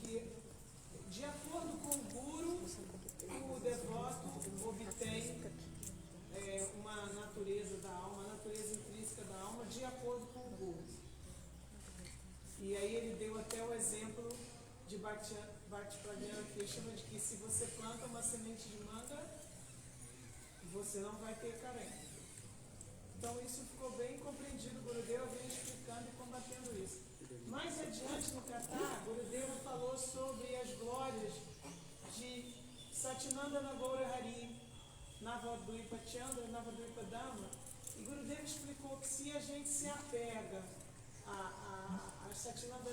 que, de acordo com o guru, o devoto obtém uma natureza da alma, a natureza intrínseca da alma, de acordo com o guru. E aí ele deu até o exemplo de Bhakti-Pradhyana Krishna, de que se você planta uma semente de manga, você não vai ter carência. Então isso ficou bem compreendido, Gurudeva vem explicando e combatendo isso. Mais adiante no Katha, Gurudeva falou sobre as glórias de Satyananda Gaura Hari, Navadvipa Chandra, Navadvipa Dhamma, e Gurudeva explicou que se a gente se apega a Satyananda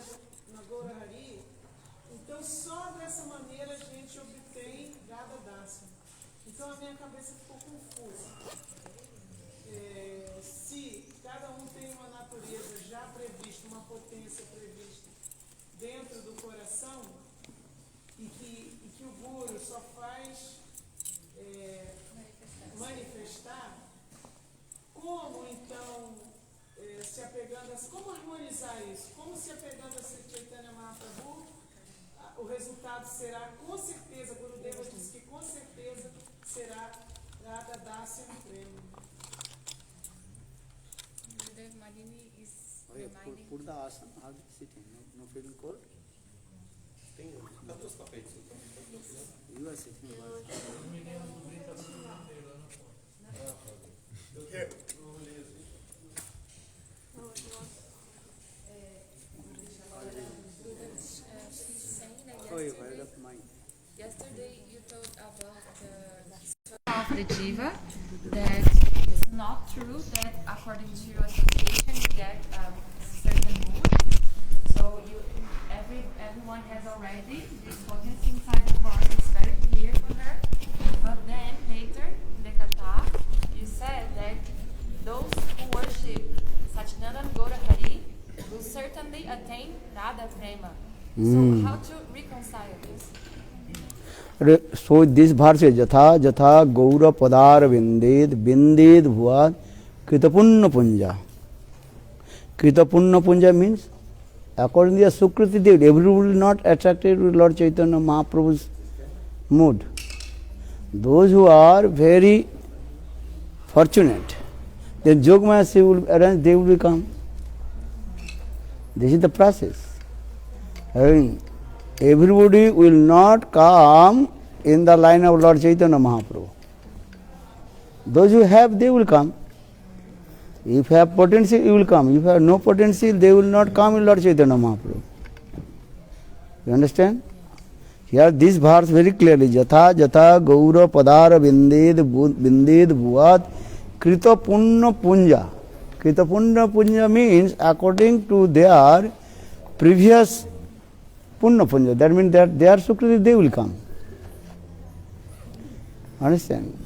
Gaura Hari, então só dessa maneira a gente obtém Radha Dasa. Então a minha cabeça ficou confusa. Se cada um tem uma natureza já prevista, uma potência prevista dentro do coração, e que o Guru só faz manifestar, como então se apegando a... Como harmonizar isso? Como se apegando a Sri Chaitanya Mahaprabhu, o resultado será, com certeza, Gurudeva disse que com certeza será Radha Dasya Prema. Gurudev Malini is reminding... Put the asana, how to sit in, no feeling cold? You are sitting well. Yesterday you told about the of the jiva, that it's not true that according to association you get certain mood. So everyone has already this potency inside the heart. It's very clear for her. But then later in the Katha, you said that those who worship Satyananda Gaura Hari will certainly attain Radha Prema. So how to reconcile this? So this verse is Jatha Jatha Gaura Padar Vinded Bhuvat Kritapunna Punja. Kritapunna Punja means according to the Sukriti Dev, everyone will not attracted to Lord Chaitanya Mahaprabhu's mood. Those who are very fortunate, then Jogmaya will arrange, they will come. This is the process. Everybody will not come in the line of Lord Chaitanya Mahaprabhu. Those who have, they will come. If you have potential, you will come. If you have no potential, they will not come in Lord Chaitanya Mahaprabhu. You understand? Here this verse very clearly, Jatha Jatha Gaura Padara Vinded Bhuvat Krita Punna Punja. Krita Punna Punja means according to their previous Punna Punja. That means that they are Sukriti, they will come. Understand?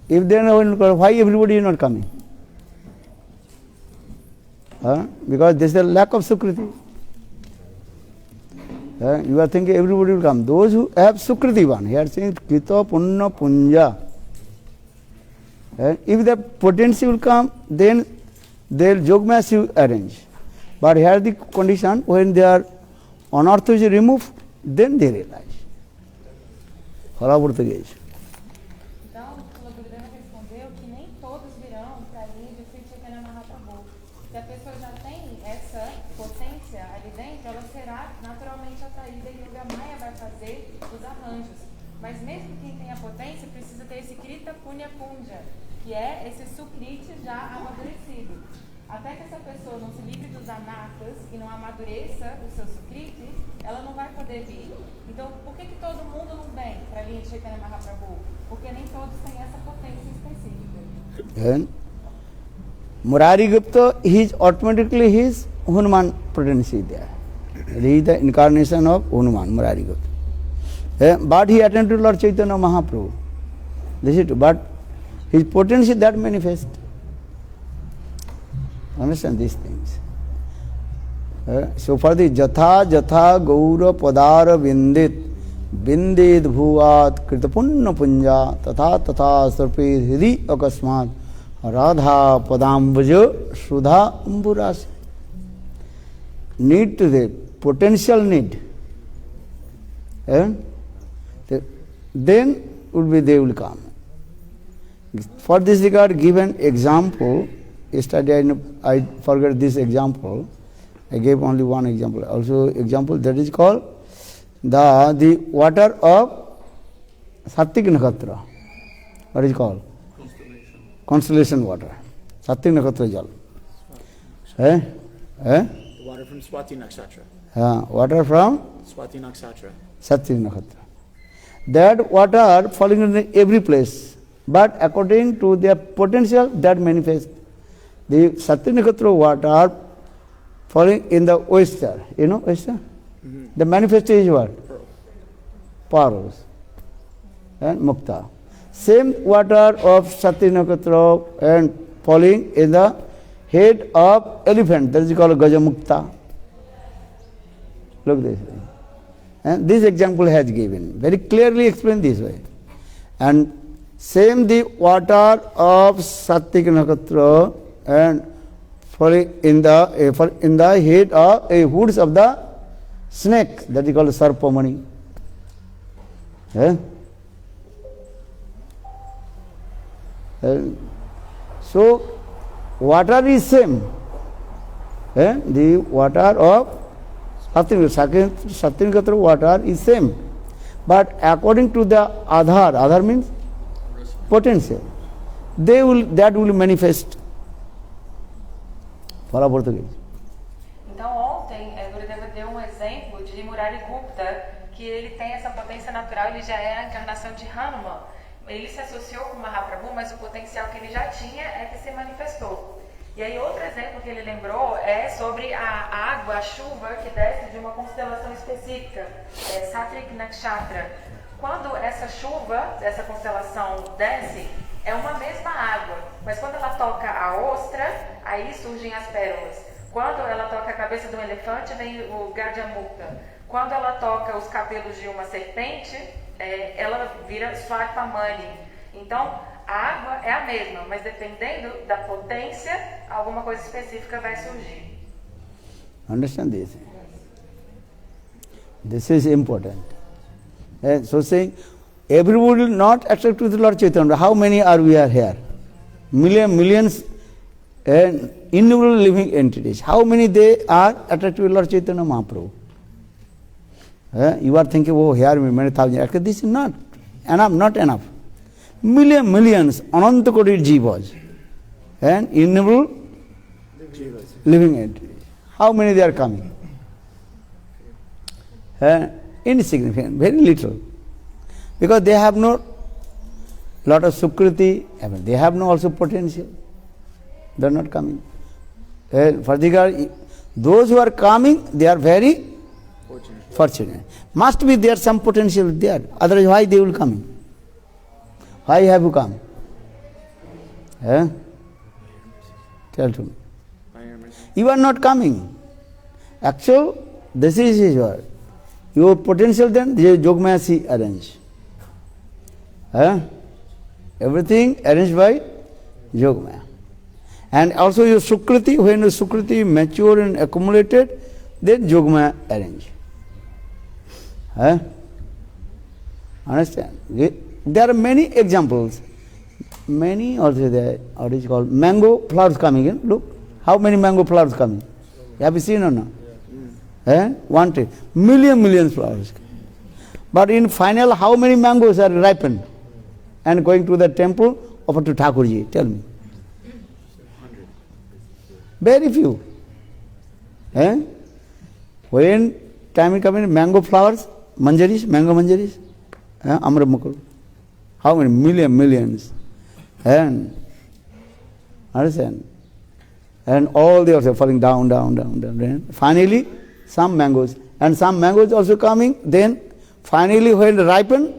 If they are not, why everybody is not coming? Because there is a lack of Sukriti. You are thinking everybody will come. Those who have Sukriti one, here saying Krita Punna Punja. If the potential will come, then their Jogmas will arrange. But here the condition, when their unearth is removed, then they realize. Fala português. Então, o Gurudeva respondeu que nem todos virão para a linha de Sri Chaitanya Mahaprabhu. Se a pessoa já tem essa potência ali dentro, ela será naturalmente atraída e Yoga Maya vai fazer os arranjos. Mas mesmo quem tem a potência precisa ter esse Krita Punya Punja, que é esse Sukriti já amadurecido. Até que essa pessoa não se livre dos anatas e não amadureça o seu Sukriti, ela não vai poder vir. Então, por que todo mundo não vem para a linha de Chaitanya Mahaprabhu? Porque nem todos têm essa potência específica. And Murari Gupta, he is automatically his Hanuman potency there. He is the incarnation of Hanuman, Murari Gupta. But he attended Lord Chaitanya Mahaprabhu. This is true. But his potency that manifest. Understand these things. So for the Jatha Jatha Gaura Padara Vinded Bhuvat Krita Punna Punja Tatha Tatha Sarpe Hidi Akasmat Radha Padambaja Sudha Amburasi. Need to the potential need And then they will come. For this regard, give an example. Yesterday I forgot this example. I gave only one example. Also example that is called the water of Satvik Nakatra. What is it called? Constellation water. Satvik Nakatra Jal. Water from Swati Nakshatra. Water from Swati Nakshatra. Satvik Nakatra. That water falling in every place, but according to their potential that manifests. The Satvik Nakatra water falling in the oyster, you know oyster? Mm-hmm. The manifestation is what? Pearls and mukta. Same water of Satvik Nakatra and falling in the head of elephant, that is called Gajamukta. Look this way. And this example has given, very clearly explained this way. And same the water of Satvik Nakatra and falling in the head of hoods of the snake, that is called Sarpamani. So water is same. The water of Satvik Nakatra water is same. But according to the Adhar means potential, that will manifest. Fala português. Então ontem, Gurudeva deu um exemplo de Murarigupta, que ele tem essa potência natural, ele já é a encarnação de Hanuman. Ele se associou com Mahaprabhu, mas o potencial que ele já tinha é que se manifestou. E aí outro exemplo que ele lembrou é sobre a água, a chuva que desce de uma constelação específica, Satvik Nakshatra. Quando essa chuva dessa constelação desce, é uma mesma água, mas quando ela toca a ostra, aí surgem as pérolas. Quando ela toca a cabeça de um elefante, vem o Gajamukta. Quando ela toca os cabelos de uma serpente, ela vira Swarpamani. Então, a água é a mesma, mas dependendo da potência, alguma coisa específica vai surgir. Understand this? This is important. So saying, everybody will not attract to the Lord Chaitanya. How many are we are here? Millions and innumerable living entities. How many they are attracted to Lord Chaitanya Mahaprabhu? You are thinking, oh, here many thousands. Actually, this is not enough. Millions, Ananta Koti Jivas and innumerable living entities. How many they are coming? Insignificant, very little. Because they have no lot of sukriti, they have no also potential. They are not coming. Those who are coming, they are very fortunate. Must be there some potential there. Otherwise, why they will come? Why have you come? Tell to me. You are not coming. Actually, this is your potential then, Jogmaya si arrange. Everything arranged by Jogmaya. And also your Sukriti, when your Sukriti mature and accumulated, then Jogmaya arrange. Understand? There are many examples. Many also there, what is called mango flowers coming in. Look, how many mango flowers coming? Have you seen or not? One tree. Millions flowers. But in final, how many mangoes are ripened and going to the temple offered to Thakurji? Tell me. 100. Very few. When time is coming, mango flowers, mango manjaris, Amra Mukul. How many? Millions. And understand? And all they are falling down. Finally, some mangoes. And some mangoes also coming, then finally when ripen,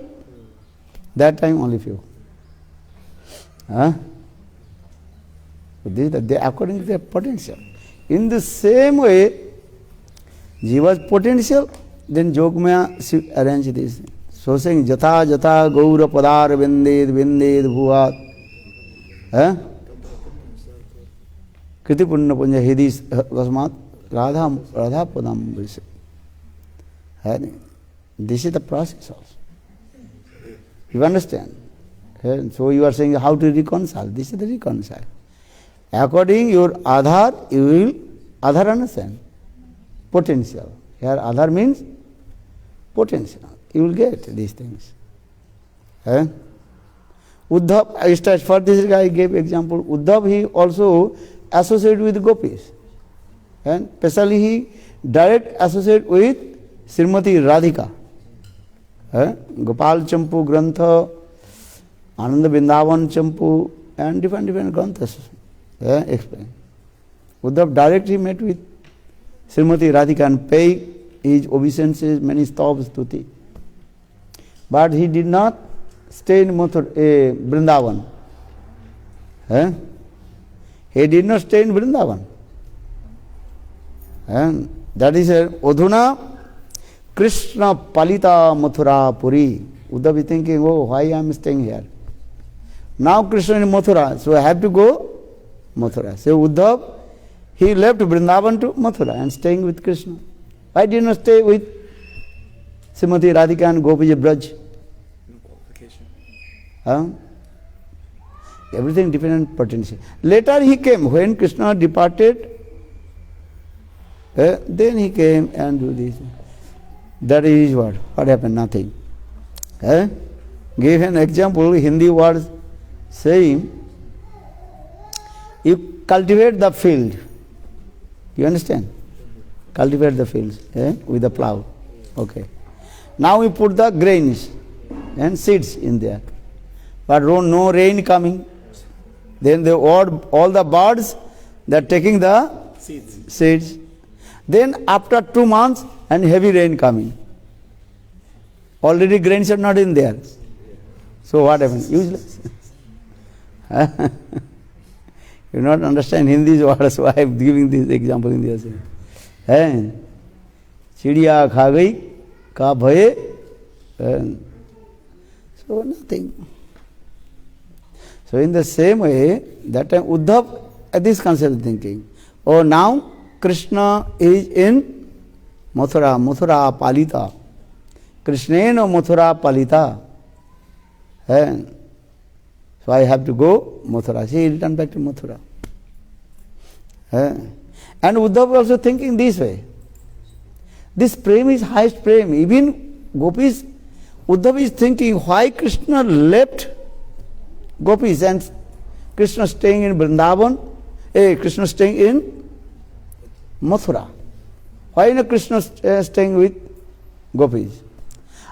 that time only few. So they according to their potential. In the same way, Jiva's potential, then Jogmaya arrange this. So saying, Jatha Gaura Padar Vended Bhuvat. Kriti Punna Punja Hidis Vasmat Radha Padam Vise. This is the process also. You understand? So you are saying how to reconcile. This is the reconcile. According your Adhar, you will Adhar understand. Potential. Here Adhar means potential. You will get these things. Uddhav, for this guy I gave example. Uddhav, he also associated with gopis. And especially he direct associate with Srimati Radhika. Gopal Champu Grantha, Ananda Vrindavan Champu, and different granthas explain. Uddhav directly met with Srimati Radhika and paid his obeisances, many stops, stuti. But he did not stay in Vrindavan. He did not stay in Vrindavan. And that is Odhuna Krishna Palita Mathura Puri. Uddhav is thinking, oh, why I am staying here? Now Krishna in Mathura, so I have to go Mathura. So Uddhav, he left Vrindavan to Mathura and staying with Krishna. Why did not stay with Srimati Radhika and Gopiji Braj? No qualification. Everything dependent potency. Later he came, when Krishna departed, then he came and do this. That is what? What happened? Nothing. Give an example, Hindi words saying, you cultivate the field. You understand? Cultivate the fields with the plough. Okay. Now we put the grains and seeds in there. But no rain coming. Then all the birds, they are taking the seeds. Then after 2 months and heavy rain coming. Already grains are not in there. So what happened? Useless. You not understand Hindi words, so I am giving this example in the same. Chidiya kha gayi, ka bhaye. So nothing. So in the same way, that time Uddhav at this concept of thinking, oh now Krishna is in Mathura, Mathura Palita. Krishnena Mathura Palita. So I have to go Mathura. He returned back to Mathura. And Uddhav also thinking this way. This prem is highest prem. Even gopis, Uddhav is thinking why Krishna left gopis and Krishna staying in Vrindavan, Krishna staying in Mathura. Why not Krishna staying with gopis?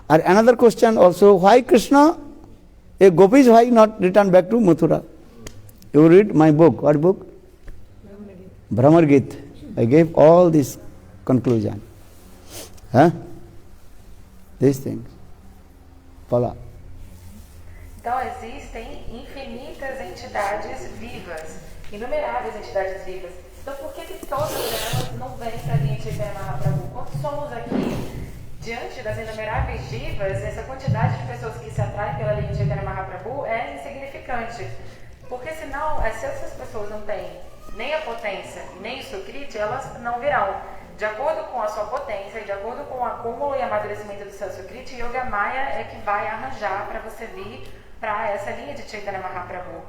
And another question also, why Krishna, gopis, why not return back to Mathura? You read my book. What book? Brahmar Gita. I gave all this conclusion. These things. Fala. Então existem infinitas entidades vivas, inumeráveis entidades vivas. Então por que todas elas não vêm para a linha de Chaitanya Mahaprabhu? Quando somos aqui diante das inumeráveis divas, essa quantidade de pessoas que se atraem pela linha de Chaitanya Mahaprabhu é insignificante. Porque senão, se essas pessoas não têm nem a potência, nem o Sukriti, elas não virão. De acordo com a sua potência, de acordo com o acúmulo e amadurecimento do seu Sukriti, Yoga Maya é que vai arranjar para você vir para essa linha de Chaitanya Mahaprabhu.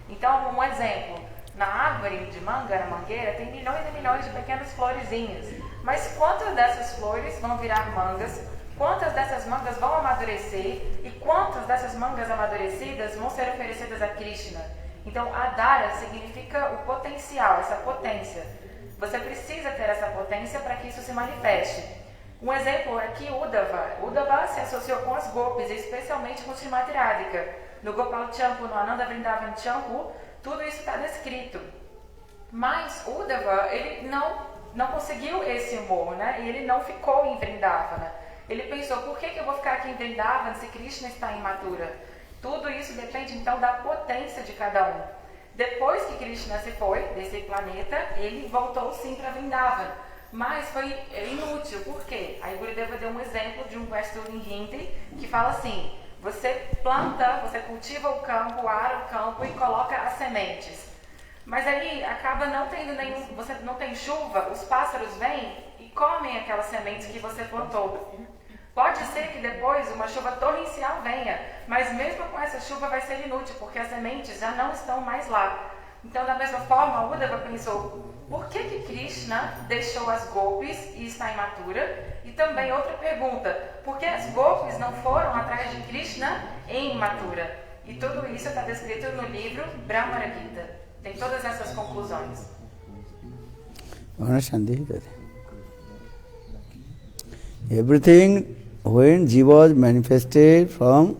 Então, um exemplo, na árvore de manga, na mangueira, tem milhões e milhões de pequenas florezinhas. Mas quantas dessas flores vão virar mangas? Quantas dessas mangas vão amadurecer? E quantas dessas mangas amadurecidas vão ser oferecidas a Krishna? Então, Adara significa o potencial, essa potência. Você precisa ter essa potência para que isso se manifeste. Um exemplo é que Uddhava. Uddhava se associou com as gopis, especialmente com Srimati Radhika. No Gopal Champu, no Ananda Vrindavan Champu, tudo isso está descrito. Mas Uddhava, ele não conseguiu esse humor, né? E ele não ficou em Vrindavana. Ele pensou, por que eu vou ficar aqui em Vrindavana se Krishna está em Mathura? Tudo isso depende então da potência de cada um. Depois que Krishna se foi desse planeta, ele voltou sim para Vrindavana. Mas foi inútil, por quê? Aí Gurudeva deu um exemplo de um verso em Hindi que fala assim: você planta, você cultiva o campo, ara o campo e coloca as sementes. Mas aí acaba não tendo você não tem chuva, os pássaros vêm e comem aquelas sementes que você plantou. Pode ser que depois uma chuva torrencial venha, mas mesmo com essa chuva vai ser inútil, porque as sementes já não estão mais lá. Então, da mesma forma, Uddhava pensou, por que Krishna deixou as gopis e está imatura? E também outra pergunta, por que as gopis não foram atrás de Krishna em imatura? E tudo isso está descrito no livro Brahmara Gita. Tem todas essas conclusões. Everything, when Jiva was manifested from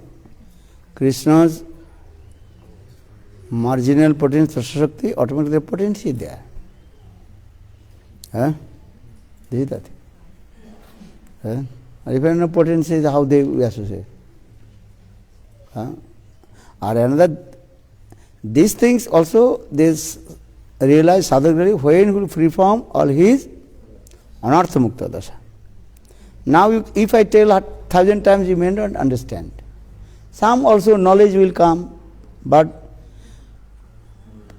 Krishna's marginal potential Shakti, automatically potency there. This is that. If you have no potency, how they associate? Or another, these things also, this realize sadhaka when he will free from all his anartha mukta dasha. Now, if I tell 1,000 times, you may not understand. Some also knowledge will come, but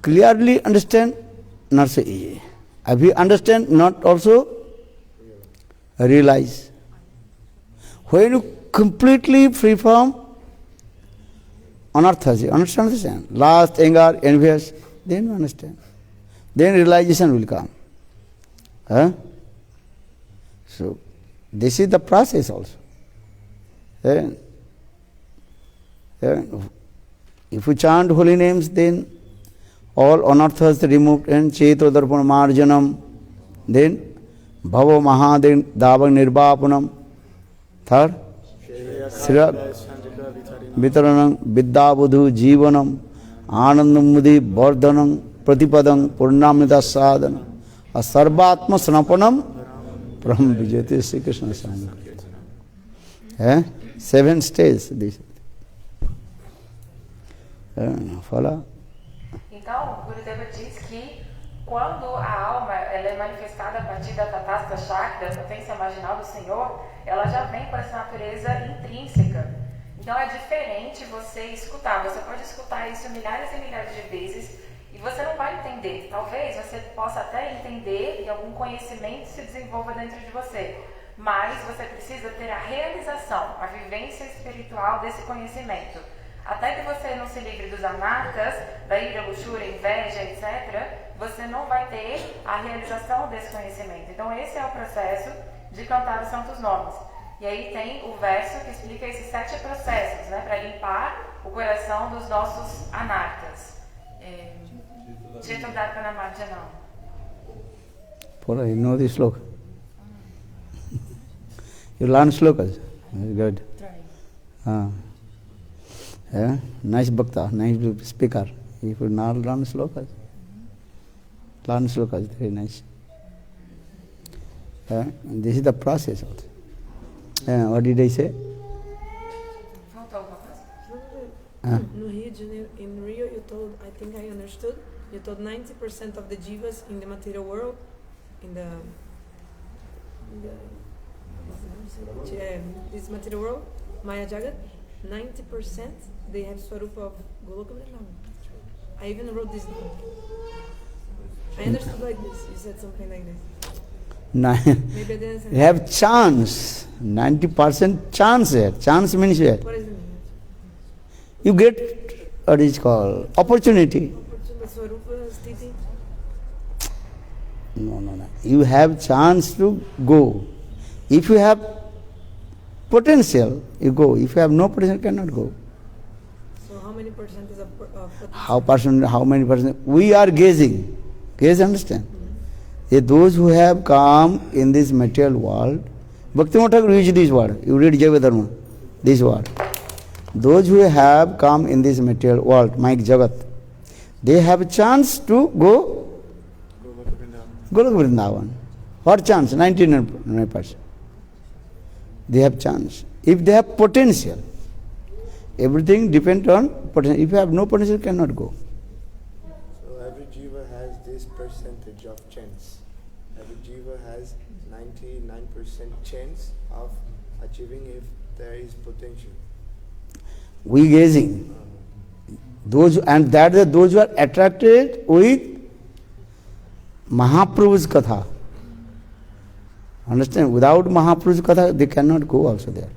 clearly understand, not so easy. If you understand, not also realize. When you completely free from anarthas, you understand? Lust, anger, envious, then you understand. Then realization will come. So, this is the process also. If you chant holy names, then all anarthas removed and cheto darpana marjanam, then bhava mahaden dava nirvapanam. Third, sira vitaranam vidyabudhu jivanam anandam mudi vardhanam pratipadam purnamita sadhanam asarvatma sanapanam Brahma Vijayate Sri Krishna Sangha. 7 stages. Fala. Então, Gurudeva diz que quando a alma ela é manifestada a partir da Tatastha Shakti, da potência marginal do Senhor, ela já vem com essa natureza intrínseca. Então é diferente você escutar. Você pode escutar isso milhares e milhares de vezes e você não vai entender. Talvez você possa até entender e algum conhecimento se desenvolva dentro de você. Mas você precisa ter a realização, a vivência espiritual desse conhecimento. Até que você não se livre dos anartas, da ira, luxúria, inveja, etc., você não vai ter a realização desse conhecimento. Então esse é o processo de cantar os santos nomes. E aí tem o verso que explica esses 7 processos, né, para limpar o coração dos nossos anartas. Chetodharpana Marjanam. Paula, you know this sloka? You learn slokas? Very good. Nice bhakta, nice speaker. If you not learn slokas, very nice. This is the process also. What did I say? No Rio de Janeiro, in Rio, you told, I think I understood, you told 90% of the jivas in the material world, this material world, Maya Jagat, 90% they have Swarupa of Goloka Vrindavan. I even wrote this down. I understood like this. You said something like this. Maybe I didn't say You have chance, 90% chance here. Chance means here. What is it? You get what is called opportunity. Swarupa Sthiti? No. You have chance to go. If you have potential, you go. If you have no potential, you cannot go. So how many percent is of How many percent? We are gazing. Gaze, understand? Those who have come in this material world, Bhaktivinoda Thakur used this word. You read Jaiva this word. Those who have come in this material world, Mike Jagat, they have a chance to go Goloka Vrindavan. What chance? 99%. They have chance. If they have potential, everything depends on potential. If you have no potential, you cannot go. So every jiva has this percentage of chance. Every jiva has 99% chance of achieving if there is potential. We gazing. Those who are attracted with Mahaprabhu's katha. Understand? Without Mahapurush Katha, they cannot go also there.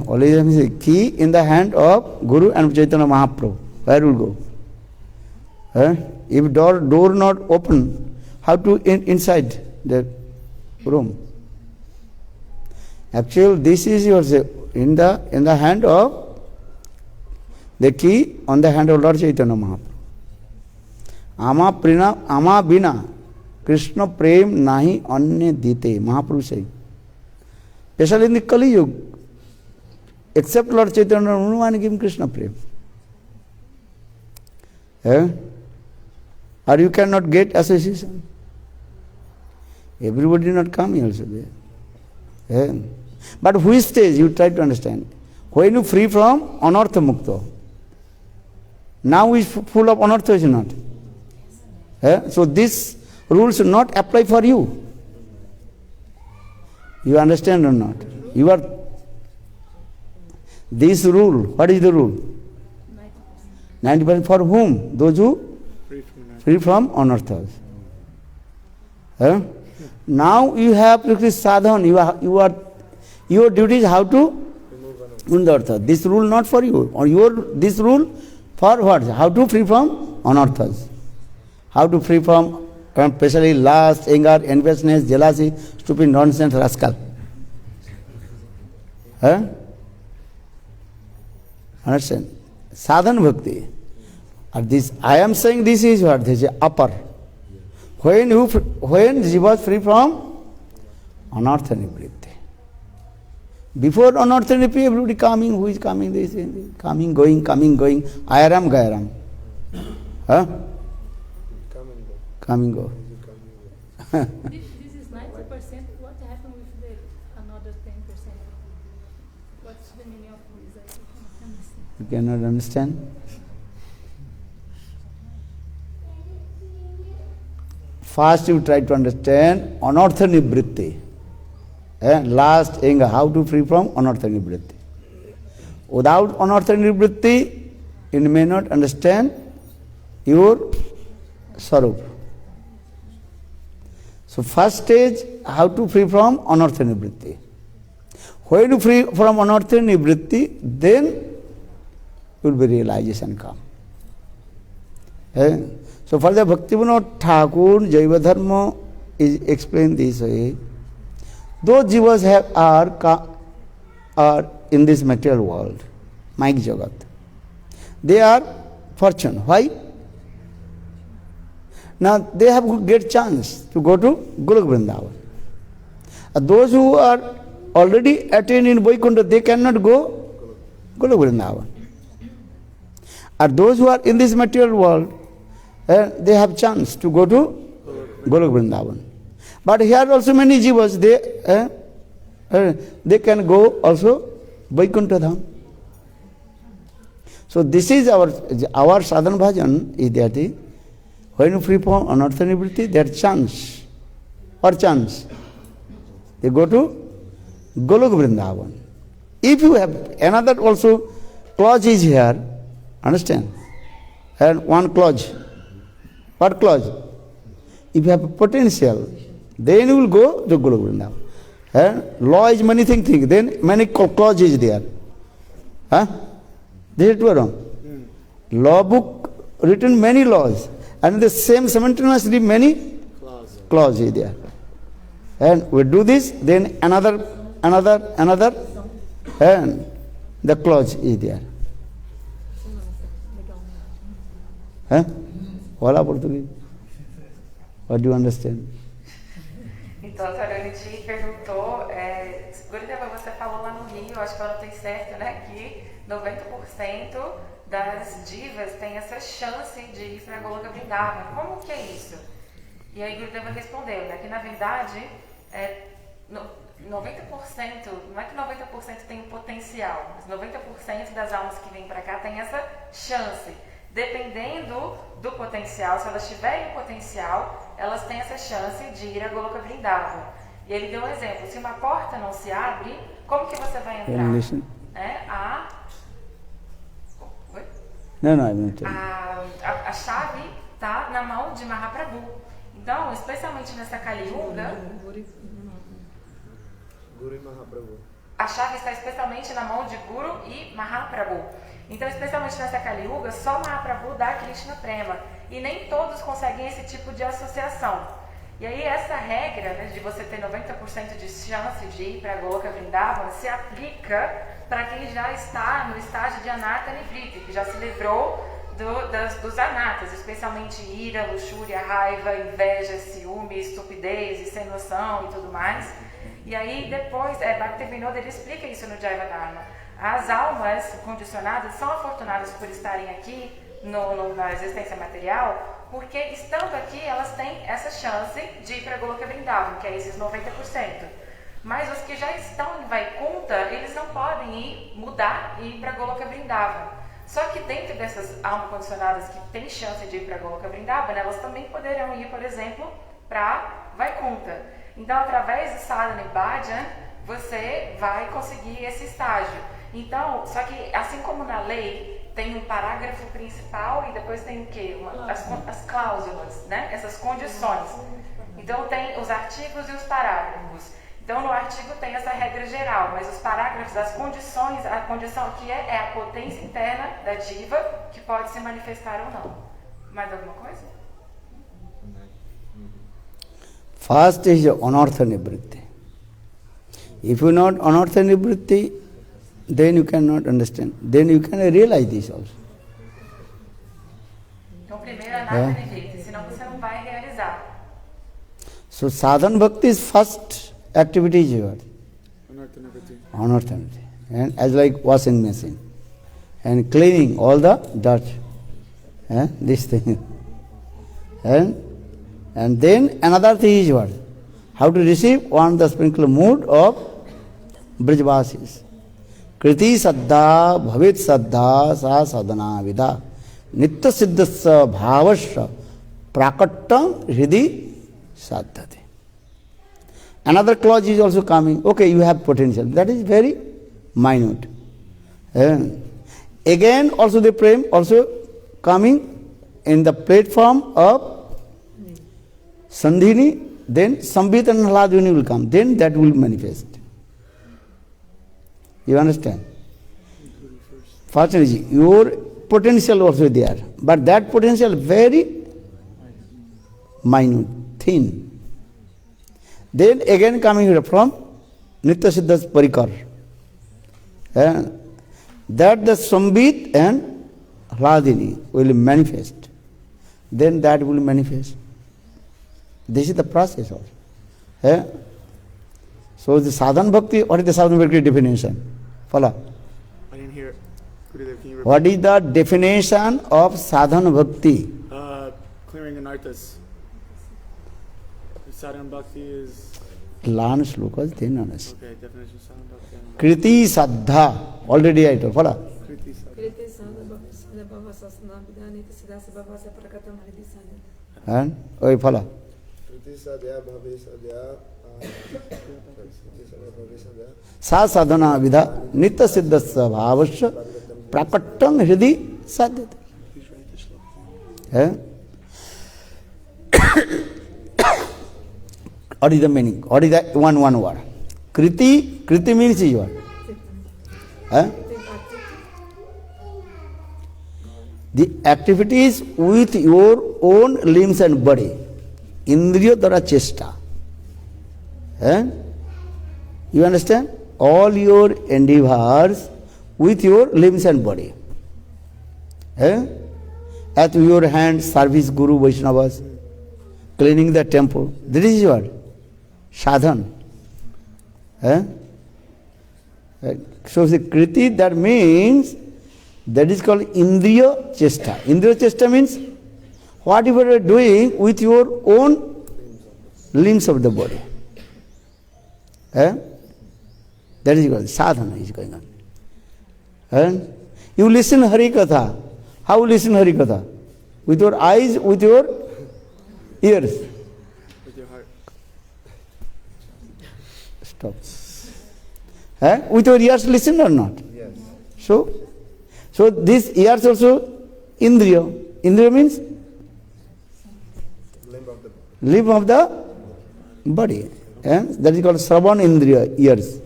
Always I say, key in the hand of Guru and Chaitanya Mahaprabhu. Where will go? If door not open, how to inside the room? Actually, this is your in the hand of the key on the hand of Lord Chaitanya Mahaprabhu. Ama bina Krishna prem nahi anya dite. Mahaprabhu say. Especially in the Kali Yuga, except Lord Chaitanya, no one give Krishna prem. Or you cannot get association. Everybody not coming also there. But which stage you try to understand? When you free from anartha mukta. Now is full of anartha, is not. So this rule should not apply for you. You understand or not? You are this rule. What is the rule? 90% for whom? Those who free from anarthas. Now you have practiced sadhana. Your duty is how to remove the artha. This rule not for you. Or this rule for what? How to free from anarthas. How to free from especially lust, anger, enviousness, jealousy, stupid nonsense, rascal. Understand? Sadhana bhakti. This, I am saying this is what? This is upper. When jiva is free from anartha nivritti. Before anartha nivritti, everybody coming, who is coming, this, coming, going, ayaram, gayaram. Come and go. This is 90%. What happened with the another 10%? What's the meaning of this? I cannot understand. You cannot understand? First you try to understand anartha nivritti. Last, how to free from anartha nivritti. Without anartha nivritti, you may not understand your sarup. So first stage, how to free from anartha nivritti. When you free from anartha nivritti, then will be realization come. So for the Bhaktivinoda Thakur, Jaiva Dharma is explained this way. Those jivas are in this material world, Mike Jagat. They are fortunate. Why? Now they have a great chance to go to Golok Vrindavan. Those who are already attained in Vaikuntha, they cannot go Golok Vrindavan. Those who are in this material world, they have chance to go to Golok Vrindavan. But here also many jivas, they can go also Vaikuntha Dham. So this is our sadhana bhajan is that when you free from anartha nivritti, their chance. What chance? They go to Golok Vrindavan. If you have another also clause is here, understand? And one clause. What clause? If you have a potential, then you will go to Golok Vrindavan. Law is many things, then many clauses is there. This is true or wrong? Law book written many laws, and the same simultaneously many clauses is there. And we do this, then another, and the clause is there. Fala português. What do you understand? Então, Tarani te perguntou, Gurudeva, você falou lá no Rio, acho que eu anotei certo, né, que 90% das divas têm essa chance de ir para Goloka Vrindavan. Como que é isso? E aí Gurudeva respondeu, né, que na verdade 90%, não é que 90% tem o potencial, mas 90% das almas que vêm para cá tem essa chance. Dependendo do potencial, se elas tiverem potencial, elas têm essa chance de ir a Goloka Vrindavan. E ele deu um exemplo, se uma porta não se abre, como que você vai entrar? A chave está na mão de Mahaprabhu. Então, especialmente nessa Kali Yuga, Guru e Mahaprabhu. a chave está especialmente na mão de Guru e Mahaprabhu. Então, especialmente nessa Kali Yuga, só Mahaprabhu dá Krishna Prema. E nem todos conseguem esse tipo de associação. E aí essa regra, né, de você ter 90% de chance de ir para Goloka Vrindavana se aplica para quem já está no estágio de Anartha Nivriti, que já se livrou dos anatas, especialmente ira, luxúria, raiva, inveja, ciúme, estupidez e sem noção e tudo mais. E aí depois, Bhaktivinoda ele explica isso no Jaiva Dharma. As almas condicionadas são afortunadas por estarem aqui na existência material, porque estando aqui elas têm essa chance de ir para Goloka Vrindavana, que é esses 90%. Mas os que já estão em Vaikunta, eles não podem mudar e ir para Goloka Vrindavana. Só que dentro dessas almas condicionadas que têm chance de ir para Goloka Vrindavana, elas também poderão ir, por exemplo, para Vaikunta. Então, através do Sadhana e Bhajan, você vai conseguir esse estágio. Então, só que assim como na lei tem um parágrafo principal e depois tem o quê? As cláusulas, né? Essas condições. Então tem os artigos e os parágrafos. Então no artigo tem essa regra geral, mas os parágrafos, as condições, a condição aqui é a potência interna da diva que pode se manifestar ou não. Mais alguma coisa? First is anartha nivritti. If you not anartha nivritti, then you cannot understand. Then you can realize this also. Então primeiro é nada nivritti, senão você não vai realizar. So sadhana bhakti is first activity is yours. Anartha nivritti. And as like washing machine. And cleaning all the dirt. This thing. And then another thing is what? How to receive one the sprinkle mood of Brajvasis. Kriti saddha bhavit saddha sa sadhana vida nitya siddhasya bhavasya prakattam hridi sadhate. Another clause is also coming. Okay, you have potential. That is very minute. Again, also the prem also coming in the platform of Sandhini, then Sambhit and Hladvini will come. Then that will manifest. You understand? Fortunately, your potential also there. But that potential very minute, thin. Then again coming here from Nitya Siddhas Parikar. That the Sambhit and Hladini will manifest. Then that will manifest. This is the process also. So the sadhana bhakti, what is the sadhana bhakti definition? Follow. I didn't hear. Gurudev, can you repeat? What is the definition of sadhana bhakti? Clearing anarthas. Sadhana bhakti is. Learn slokas, then understand. Okay, definition of sadhana bhakti. Kriti saddha, already I told. Follow. Kriti sadhana. Kriti sadhana bhava sasana vidhani siddhasa bhava se prakatam hridi sadhana. And, oh, follow. Kriti sadhya bhave sadhya. Sa sadhana vidha nitya siddhasya bhavasya prakattam hridi sadhyate. What is the meaning? What is that one word? Kriti means is what? The activities with your own limbs and body. Indriya dara chesta. You understand? All your endeavors with your limbs and body. At your hand, service Guru Vaishnavas, cleaning the temple. This is what? Sadhan. So the Kriti, that means, that is called Indriya Chesta. Indriya Chesta means whatever you are doing with your own limbs of the body. That is called sadhana is going on. You listen Hari Katha. How you listen Hari Katha? With your eyes, with your ears. With your heart. Stop. With your ears listen or not? Yes. So this ears also Indriya. Indriya means Limb of the Limb of the body. That is called Sravan Indriya, ears.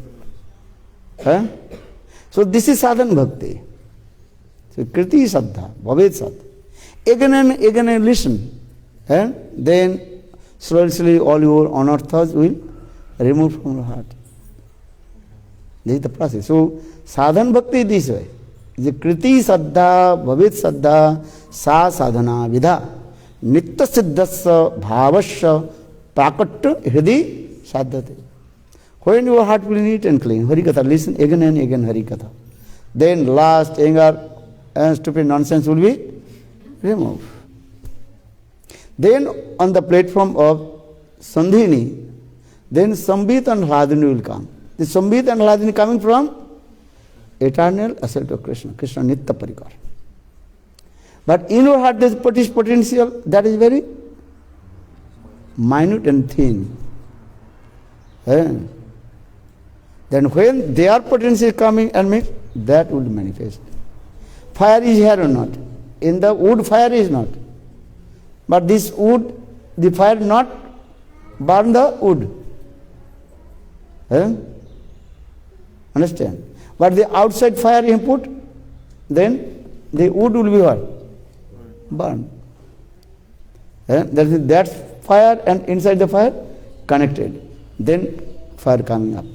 So this is sadhana bhakti. So kriti saddha, bhavet sadha. Again and again listen. Then slowly all your anarthas will remove from your heart. This is the process. So sadhana bhakti this way. The kriti saddha, bhavet saddha, sa sadhana vidha. Nitta siddhasya bhavasya prakatya hridi sadhate. When your heart will neat and clean, Harikatha, listen again and again Harikatha. Then lust, anger, and stupid nonsense will be removed. Then on the platform of Sandhini, then Sambhit and Hladini will come. The Sambhit and Hladini coming from eternal asset of Krishna, Krishna Nitya Parikar. But in your heart there is potential that is very minute and thin. Then when their potential is coming and mixed, that would manifest. Fire is here or not? In the wood, fire is not. But this wood, the fire not burn the wood. Understand? But the outside fire you put, then the wood will be what? Burn. That fire and inside the fire connected. Then fire coming up.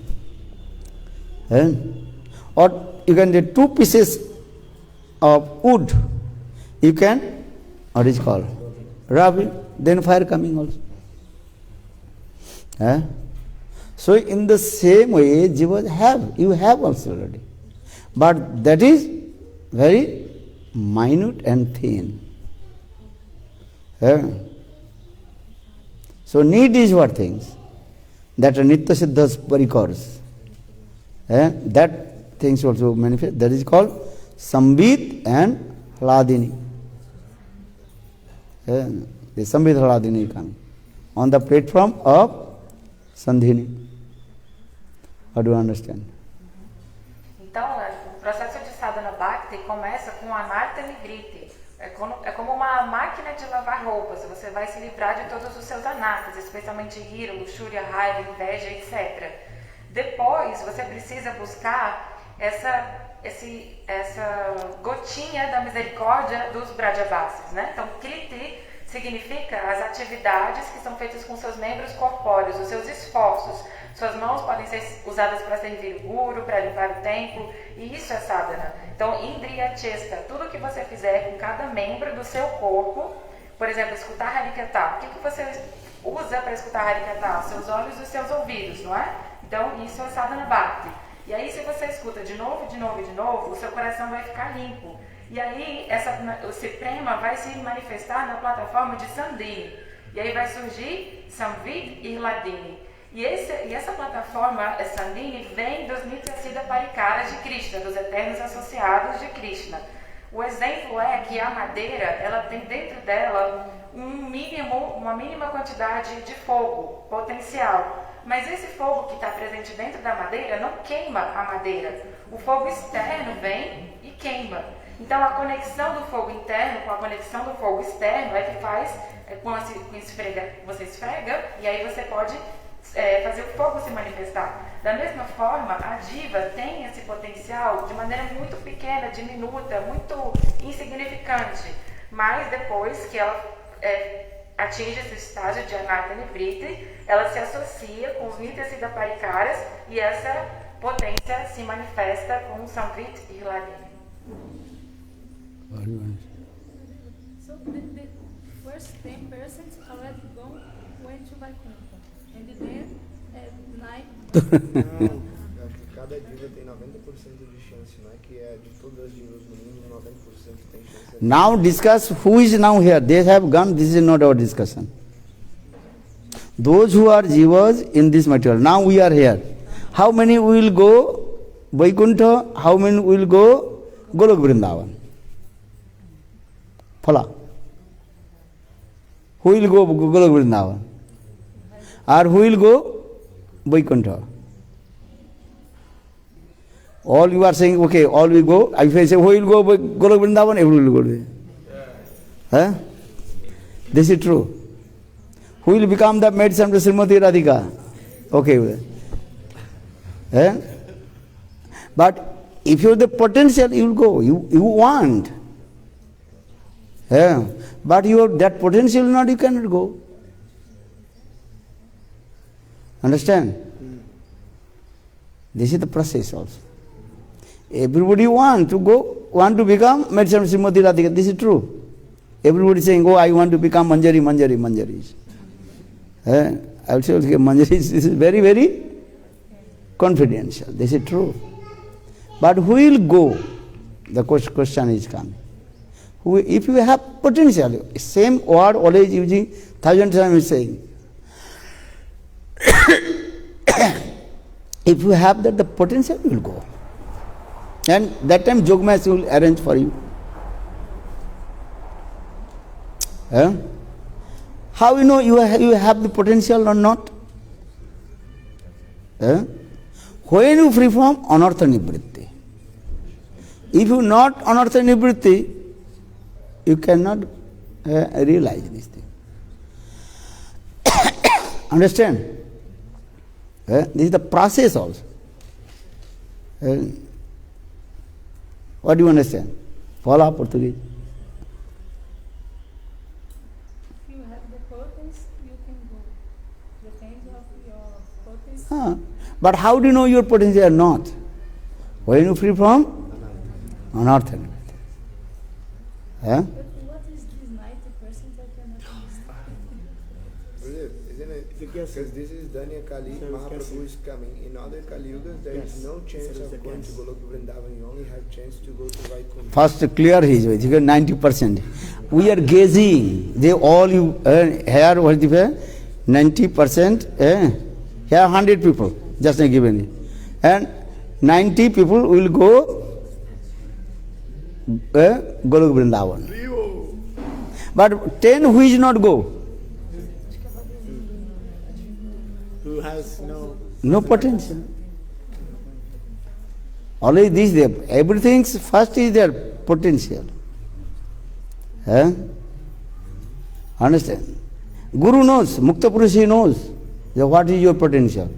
Or you can get two pieces of wood. You can, what is called? Rub it, then fire coming also. So in the same way, jivas have, you have also already. But that is very minute and thin. So need is what things? That are Nitya Siddhas Parikars. That things also manifest. That is called Sambhit and Hladini. The Sambhit Hladini coming on the platform of Sandhini. How do you understand? Então, o processo de sadhana bhakti começa com anartha nivriti. É como uma máquina de lavar roupas. Você vai se livrar de todos os seus anartas, especialmente ira, luxúria, raiva, inveja, etc. Depois, você precisa buscar essa gotinha da misericórdia dos Brajavasis, né? Então, kriti significa as atividades que são feitas com seus membros corpóreos, os seus esforços. Suas mãos podem ser usadas para servir o guru, para limpar o templo, e isso é sadhana. Então, indriya chesta, tudo que você fizer com cada membro do seu corpo, por exemplo, escutar Harikatha. O que você usa para escutar Harikatha? Os seus olhos e os seus ouvidos, não é? Então, isso é sadhana bhakti. E aí, se você escuta de novo, o seu coração vai ficar limpo. E aí, esse prema vai se manifestar na plataforma de Sandhini. E aí vai surgir Samvit e Hladini. E essa plataforma, Sandhini, vem dos Nityasiddha Parikaras de Krishna, dos eternos associados de Krishna. O exemplo é que a madeira, ela tem dentro dela uma mínima quantidade de fogo potencial. Mas esse fogo que está presente dentro da madeira não queima a madeira. O fogo externo vem e queima. Então a conexão do fogo interno com a conexão do fogo externo é que faz, você esfrega e aí você pode fazer o fogo se manifestar. Da mesma forma, a diva tem esse potencial de maneira muito pequena, diminuta, muito insignificante. Mas depois que ela atinge esse estágio de anartha nivriti, ela se associa com os Nityasiddha Parikaras e essa potência se manifesta com Samvit e Hladini. So the first 10% already gone went to Vaikuntha. And then at night... Cada diva tem 90% de chance, não é que é de todas as divas no mundo, 90% tem chance. Now discuss who is now here. They have gone, this is not our discussion. Those who are jivas in this material, now we are here. How many will go Vaikuntha? How many will go Golok Vrindavan? Phala. Who will go Golok Vrindavan? Or who will go Vaikuntha? All you are saying, okay, all will go. If I say, who will go Golok Vrindavan? Everyone will go there. This is true. Who will become the maid servant to Srimati Radhika? Okay. But if you have the potential, you will go. You want. But you have that potential not, you cannot go. Understand? This is the process also. Everybody want to go, want to become maid servant Srimati Radhika. This is true. Everybody saying, oh, I want to become Manjari. I will say, okay, Manjari, this is very, very confidential. This is true. But who will go? The question is coming. If you have potential, same word always using, 1,000 times saying. If you have that, the potential, you will go. And that time Jogmash will arrange for you. How you know you have the potential or not? When you free from anartha nivritti. If you not anartha nivritti, you cannot realize this thing. Understand? This is the process also. What do you understand? Fala Portuguese. If you have the potence, you can go. Depends of your potence. But how do you know your potential or not? When you free from anartha. But what is this 90% I cannot understand? Isn't it? Because this is Danya Kali, Mahaprabhu is coming. In other Kali Yugas, there is no chance of going to Goloka Vrindavan. You only have chance to go to Vaikuntha. First clear his way, 90%. We are gazing. They all you here what is the 90%, here 100 people, just a given. And 90 people will go Goloka Vrindavan. But 10 who is not go? Who has no potential. Always this there. Everything's first is their potential. Understand? Guru knows, Mukta Purushi knows that what is your potential.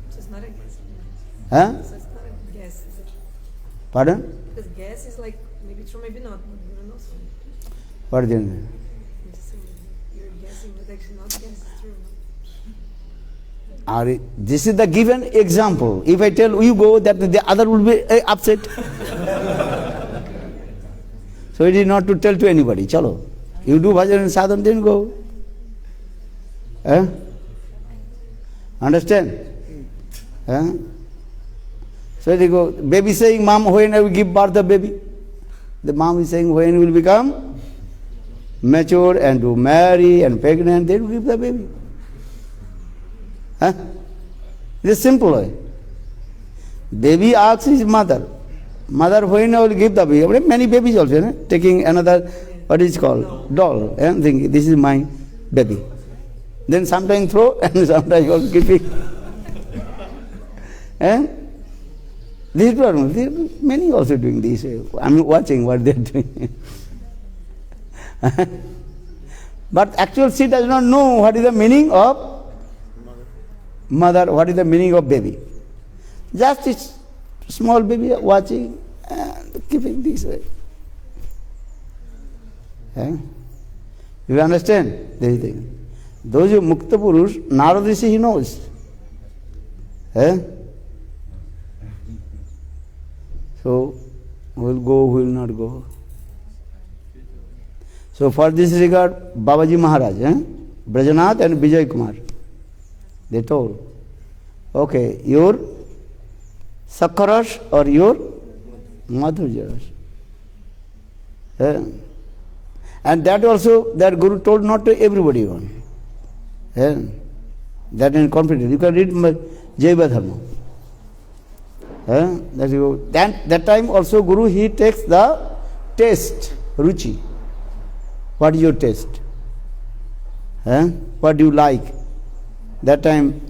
So it's not a guess. Huh? So it's not a guess, is it? Pardon? Because guess is like maybe true, maybe not. But you don't know. So What is it? I'm just saying you're guessing, but actually not guess. It's true. This is the given example. If I tell you go, that the other will be upset. So it is not to tell to anybody. Chalo. You do bhajan and sadhan, then go. Understand? So they go, baby saying, Mom, when I will give birth the baby? The mom is saying, when you will become mature and to marry and pregnant, then will give the baby. It is simple way. Baby asks his mother, mother, when I will give the baby? Many babies also, taking another, what is called? Doll. Thinking, this is my baby. Then sometimes throw and sometimes also keep it. This problem, many also doing this. I am watching what they are doing. But actually she does not know what is the meaning of mother, what is the meaning of baby. Just this small baby watching and keeping this way. You understand this thing? Those who Mukta Purush, Narad Rishi, he knows. So, who will go, who will not go. So for this regard, Babaji Maharaj, Brajanath and Vijay Kumar, they told, okay, your Sakkarash or your Madhurja Rash. And that also, that Guru told not to everybody one. That in confidence. You can read Jaiva Dharma. That time also Guru, he takes the taste, ruchi. What is your taste? What do you like? That time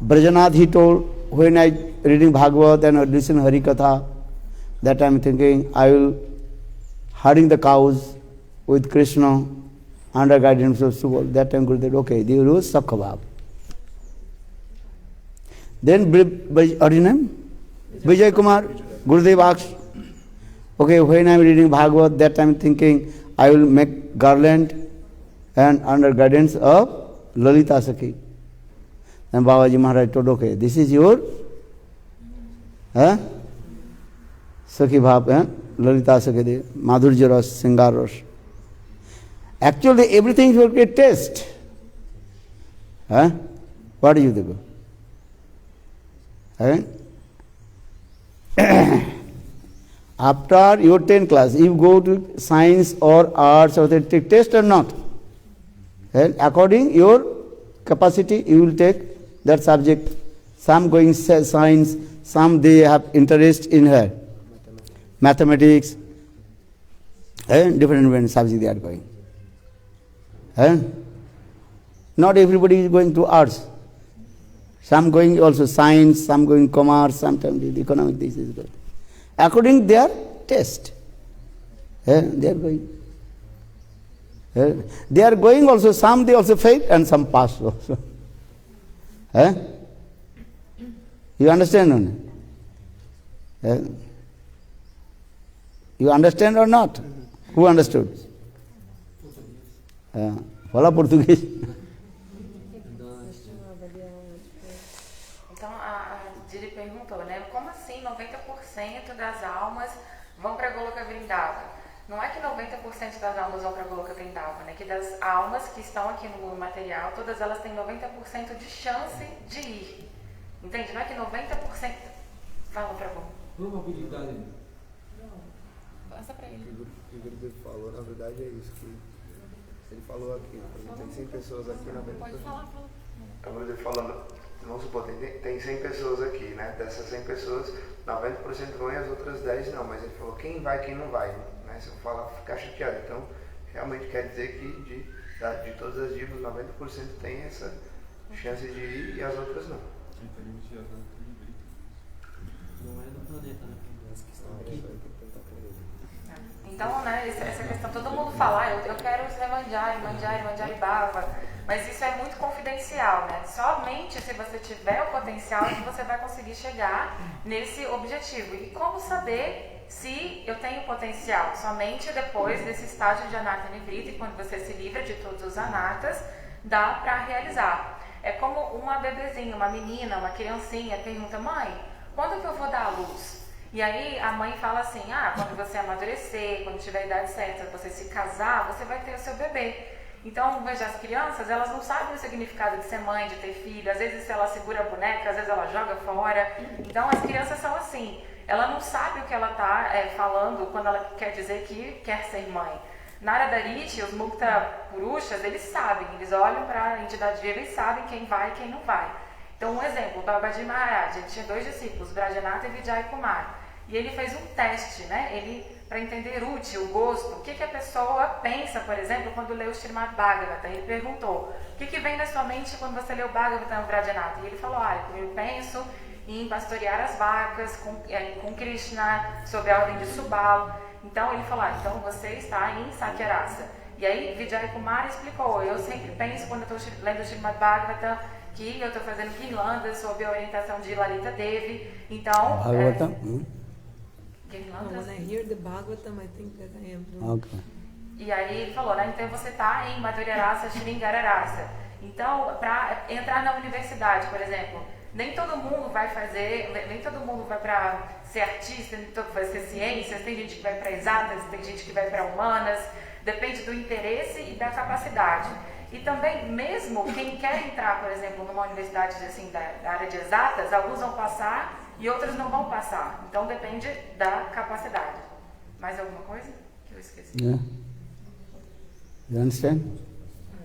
Brajanath, he told, when I reading Bhagavad and listen Hari Katha, that I am thinking I will herding the cows with Krishna under guidance of Subal. That time Gurudev, okay, the rose Sakha Bhav. Then, what is your name? Vijay Kumar. Gurudev asks, okay, when I am reading Bhagavad, that time thinking, I will make garland and under guidance of Lalita Sakhi. And Babaji Maharaj told, okay, this is your Sakhi Bhav, Lalita Sakhi, Madhurya Ras, Singar Ras. Actually, everything will get taste. What do you think? After your 10th class, you go to science or arts or take test or not. And according your capacity, you will take that subject. Some going science, some they have interest in her. Mathematics, and different subjects they are going. Not everybody is going to arts. Some going also science, some going commerce, sometimes economic, this is good. According their taste, they are going. They are going also, some they also fail and some pass also. You understand? You understand or not? Who understood? Fala português. Então a Diri perguntou, né? Como assim 90% das almas vão para Goloka Vrindava? Não é que 90% das almas vão para Goloka Vrindava, né? Que das almas que estão aqui no mundo material, todas elas têm 90% de chance de ir. Entende? Não é que 90%... Fala para você. Probabilidade. Passa para ele. O que o Gurudev falou, na verdade, é isso. Que ele falou aqui, tem 100 pessoas aqui, 90%. Pode falar, fala. O Gurudev falando, vamos supor, tem 100 pessoas aqui, né? Dessas 100 pessoas, 90% vão e as outras 10 não. Mas ele falou, quem vai, quem não vai. Né? Se eu falar, ficar chateado. Então, realmente quer dizer que de todas as divas, 90% tem essa chance de ir e as outras não. Não é do planeta, né? As que estão aqui. Então, né, essa questão, todo mundo fala, eu quero ser Manjari Bhava, mas isso é muito confidencial, né? Somente se você tiver o potencial que você vai conseguir chegar nesse objetivo. E como saber se eu tenho potencial? Somente depois desse estágio de Anartha Nivrita, e quando você se livra de todos os anatas, dá para realizar. É como uma bebezinha, uma menina, uma criancinha pergunta, mãe, quando que eu vou dar à luz? E aí a mãe fala assim, quando você amadurecer, quando tiver a idade certa, você se casar, você vai ter o seu bebê. Então, veja, as crianças, elas não sabem o significado de ser mãe, de ter filho. Às vezes ela segura a boneca, às vezes ela joga fora. Então, as crianças são assim. Ela não sabe o que ela está falando quando ela quer dizer que quer ser mãe. Narada-riti, os Mukta Purushas, eles sabem. Eles olham para a entidade viva e sabem quem vai e quem não vai. Então, um exemplo, o Babaji Maharaj, ele tinha 2 discípulos, Brajanatha e Vijay Kumar. E ele fez um teste, né? Para entender ruchi, o gosto, o que a pessoa pensa, por exemplo, quando lê o Srimad Bhagavatam. Ele perguntou, o que vem na sua mente quando você lê o Bhagavatam Brajanatha? E ele falou, eu penso em pastorear as vacas com Krishna, sob a ordem de Subal. Então ele falou, então você está em Sakyarasa. E aí Vijay Kumar explicou, eu sempre penso quando eu estou lendo o Srimad Bhagavatam, que eu estou fazendo guirlandas sob a orientação de Lalita Devi. Então... Bhagavatam? When I hear the Bhagavatam, I think that I am doing. Okay. E aí ele falou, né? Então você está em Madhurya-rasa, Shringararasa. Então, para entrar na universidade, por exemplo, nem todo mundo vai para ser artista, nem todo mundo vai ser ciências, tem gente que vai para exatas, tem gente que vai para humanas, depende do interesse e da capacidade. E também, mesmo quem quer entrar, por exemplo, numa universidade assim, da área de exatas, alguns vão passar e outros não vão passar. Então depende da capacidade. Mais alguma coisa que eu esqueci? Yeah. You understand?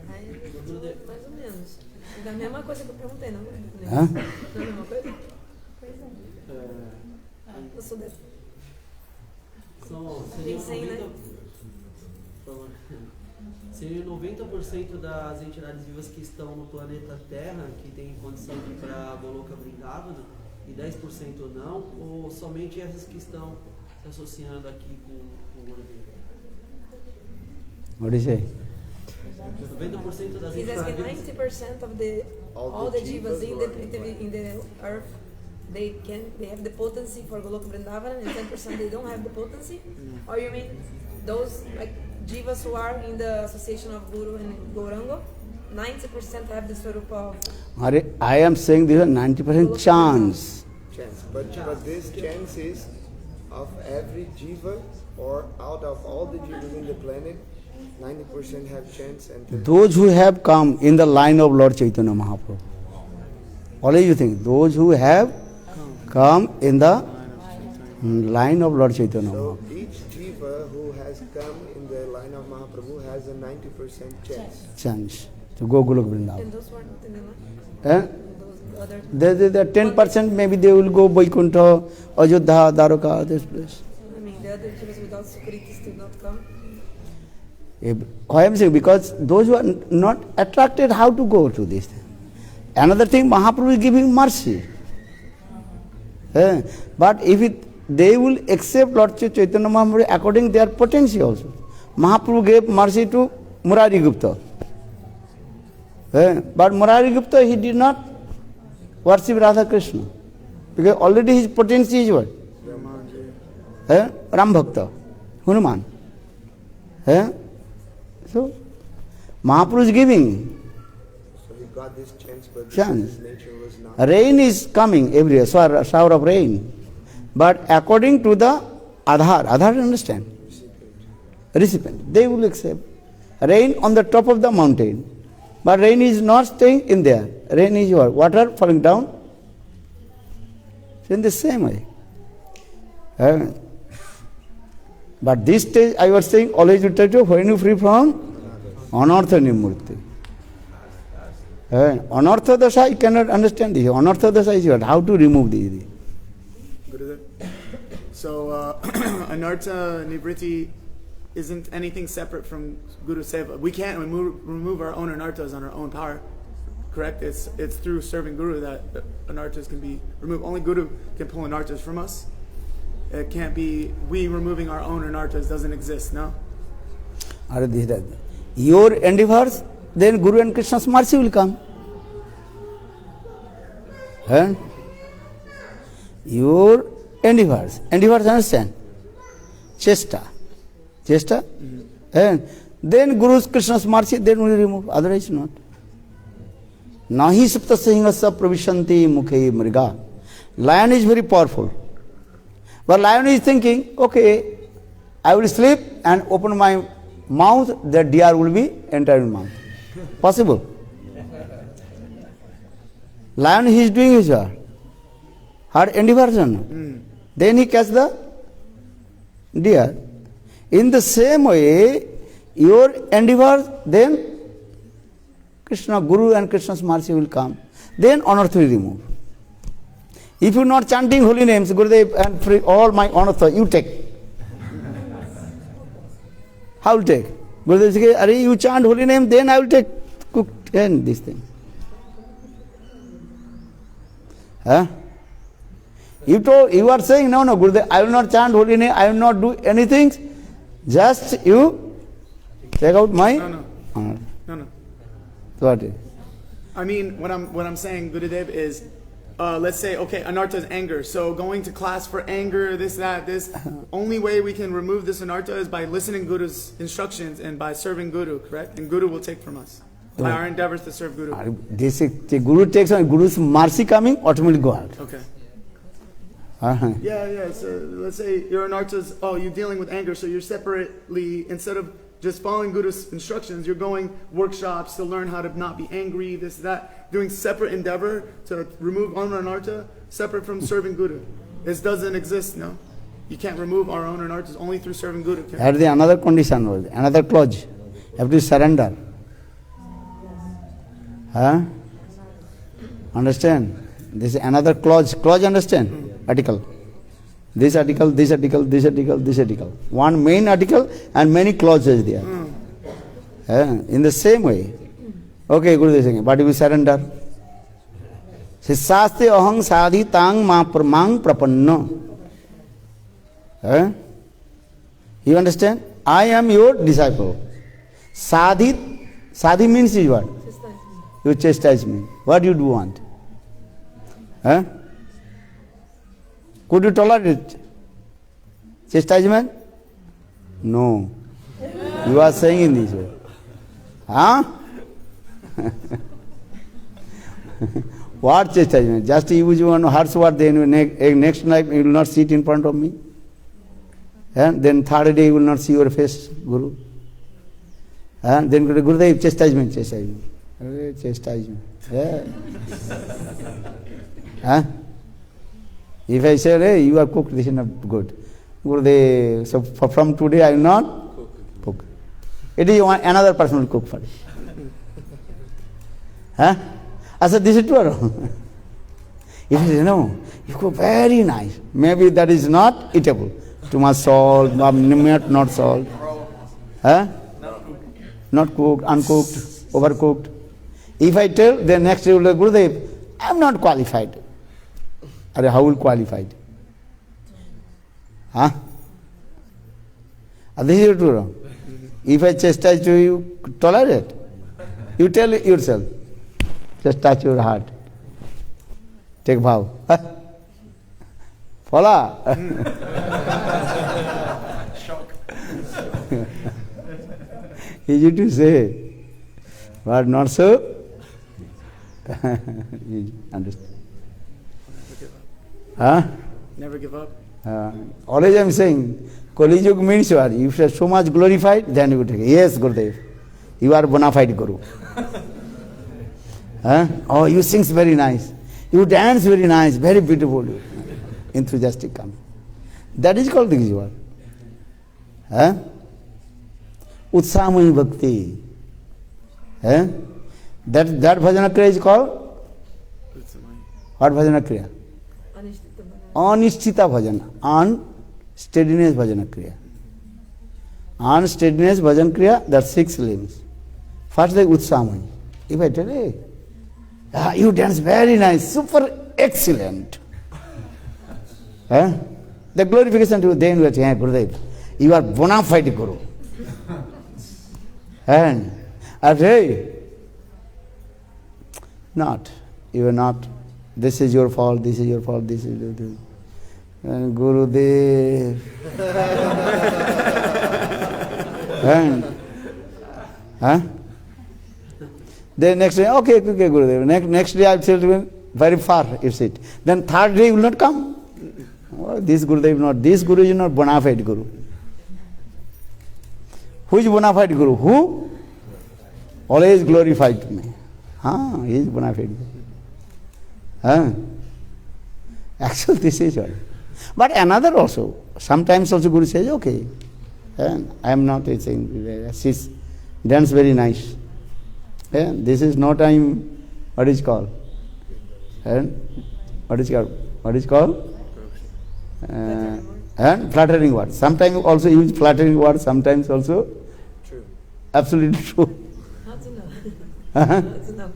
Mais ou menos. Da mesma coisa que eu perguntei, não? Hã? Da mesma coisa? Eu sou dessa. Seria 90% das entidades vivas que estão no planeta Terra, que tem condição de ir para Goloka Vrindavana, e 10% não, ou somente essas que estão se associando aqui com o Gurudev? What do you say? 90% das He's asking entidades 90% of the all the jivas in the earth, they have the potency for Goloka Vrindavan, and 10% they don't have the potency. Or you mean those like jivas who are in the association of Guru and Gaurango, 90% have the swarup of. I am saying this is 90% chance. Chance. But this chance is of every jiva, or out of all the jivas in the planet, 90% have chance and 10%. Those who have come in the line of Lord Chaitanya Mahaprabhu. Always you think, those who have come in the line of Lord Chaitanya So Mahaprabhu. each jiva who has come in the line of Mahaprabhu has a 90% chance. Chance to go Golok Vrindavan. And those who are not in the line? Eh? Those other. The 10% maybe they will go Vaikuntha, Ajodha, Dwarka, this place. I mean, the other jivas without Sukriti still not come. Why I am saying? Because those who are not attracted, how to go to this thing? Another thing, Mahaprabhu is giving mercy. But if they will accept Lord Chaitanya Mahaprabhu according to their potential also. Mahaprabhu gave mercy to Murari Gupta. But Murari Gupta, he did not worship Radha Krishna. Because already his potential is what? Ram Bhakta, Hanuman. So, Mahaprabhu is giving. So he got this chance, but Chance. his nature was not. Rain is coming everywhere, shower of rain. But according to the Adhar understand? Recipient. They will accept. Rain on the top of the mountain. But rain is not staying in there. Rain is what? Water falling down. So in the same way. But this stage, I was saying, always you try to, when you free from Anartha Nimurti. Anartha Dasha, you cannot understand this. Anartha Dasha is what? How to remove this. Gurudev. So, Anartha Nivritti isn't anything separate from Guru Seva. We can't remove our own Anarthas on our own power. Correct? It's through serving Guru that Anarthas can be removed. Only Guru can pull Anarthas from us. It can't be, we removing our own Anarthas doesn't exist, no? Your endeavors, then Guru and Krishna's mercy will come. Your endeavors, understand? Chesta. And then Guru's Krishna's mercy, then will remove, otherwise not. Nahi sapta singhasa pravishanti mukhe mriga. Lion is very powerful. But lion is thinking, okay, I will sleep and open my mouth, the deer will be entering in mouth. Possible. Lion, he is doing his hard endeavor. Then he catch the deer. In the same way, your endeavor, then Krishna, Guru and Krishna's mercy will come. Then anartha will remove. If you are not chanting holy names, Gurudev, and free all my anartha, you take. How will take? Gurudev says, you chant holy name, then I will take cooked and this thing. You are saying, no, Gurudev, I will not chant holy name, I will not do anything. Just you take out my honor. No. What is? I mean, what I'm saying, Gurudev, is let's say, okay, Anartha is anger. So going to class for anger, this. Only way we can remove this Anartha is by listening Guru's instructions and by serving Guru, correct? And Guru will take from us. By our endeavors to serve Guru. The Guru takes on Guru's mercy coming, automatically go out. Okay. Yeah. So let's say your Anartha's, you're dealing with anger, so you're separately, instead of just following Guru's instructions, you're going workshops to learn how to not be angry, this, that, doing separate endeavor to remove Anartha, separate from serving Guru. This doesn't exist, no? You can't remove our own Anarthas only through serving Guru. That is another condition, another clause. You have to surrender. Understand? This is another clause. Clause, understand? Article. This article, this article, this article, this article. One main article and many clauses there. In the same way. Okay, Gurudev is saying, but if you surrender. Sissaste ahang sadhi tang mang prapanna. You understand? I am your disciple. Sadhit Sadhi means is what? Chastisement. You chastise me. What you do want? Huh? Could you tolerate chastisement? No. You are saying in this way. Huh? What chastisement? Just use one harsh word, then next night you will not sit in front of me. And then third day you will not see your face, Guru. And then Gurudev, chastisement. Chastisement. Yeah. Huh? If I say, hey, you are cooked, this is not good. Gurudev, so from today I will not cook. It is another person will cook for you. Huh? I said, this is true or wrong? If you say, no, you cook very nice. Maybe that is not eatable. Too much salt, not salt. Huh? Not cooked, uncooked, overcooked. If I tell, then next day will say, Gurudev, I am not qualified. Are how will qualified? Huh? This is true or wrong? If I chastise to you, tolerate. You tell yourself. Just touch your heart. Take vow. Follow? Shock. Easy to say, but not so. Easy. Understand? Huh? Never give up. Always I am saying, Kali Yuga means what? If you are so much glorified, then you take it. Yes, Gurudev, you are bona fide Guru. Huh? Oh, you sing very nice. You dance very nice, very beautiful. Enthusiastic coming. That is called Digijwar. Huh? Utsamai Bhakti. Huh? That bhajana kriya is called? What bhajana kriya? Anisthita bhajana. Unsteadiness bhajana kriya. Unsteadiness bhajan kriya, there are 6 limbs. First the Utsamai. If I tell, hey, you dance very nice, super excellent. The glorification to you, then you are saying, Gurudev, you are bona fide Guru. And hey, not, you are not, this is your fault, this is your fault, this is your fault. And Gurudev. And, then next day, okay, Gurudev. Next day I will sit very far, you sit. Then third day you will not come. Oh, this Gurudev not, this Guru is not bona fide Guru. Who is bona fide Guru? Who? Always glorified to me. He is bona fide Guru. Actually, this is all. But another also, sometimes also Guru says, okay, I am not saying, she's dance very nice. This is no time, what is called? What is called? And flattering words. Sometimes also use flattering words, sometimes also True. Absolutely true. Not to know. Not to know.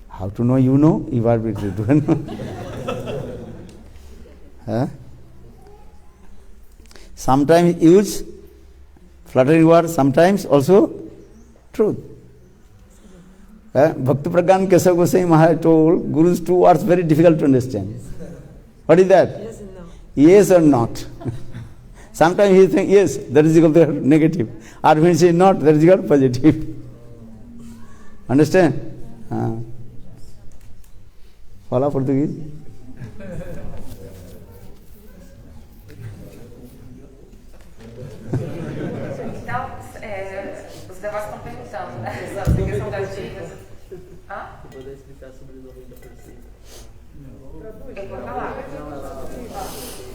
How to know? You know, you are with it. Sometimes use flattering words, sometimes also truth. Bhakti Pragyan Kesava Goswami Maharaj told Guru's 2 words very difficult to understand. What is that? Yes and no. Yes or not. Sometimes he thinks yes, that is equal to negative. Or when he says not, that is equal to positive. Understand? Fala Português? Então, os devotos estão perguntando, né? A questão das dívidas. Vou explicar sobre 90%. Eu vou falar.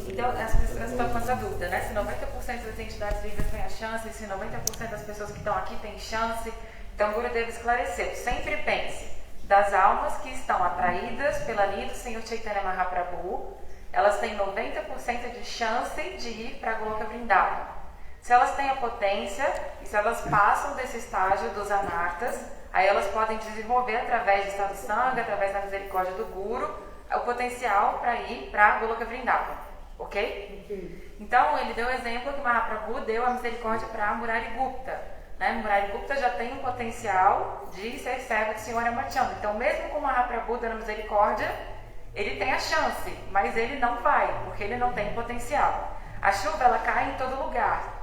Então, as pessoas estão com essa dúvida, né? Se 90% das entidades vivas têm a chance, se 90% das pessoas que estão aqui têm chance. Então, o Guru deve esclarecer. Sempre pense das almas que estão atraídas pela linha do Senhor Chaitanya Mahaprabhu, elas têm 90% de chance de ir para a Goloka Vrindavan. Se elas têm a potência e se elas passam desse estágio dos anartas, aí elas podem desenvolver através de estado sangha, através da misericórdia do Guru, o potencial para ir para a Goloka Vrindavan. Ok? Então, ele deu o exemplo que Mahaprabhu deu a misericórdia para Murari Gupta. né? Murari Gupta já tem um potencial de ser servo do Senhor Ramachandra. Então, mesmo com Mahaprabhu dando misericórdia, ele tem a chance, mas ele não vai, porque ele não tem potencial. A chuva, ela cai em todo lugar.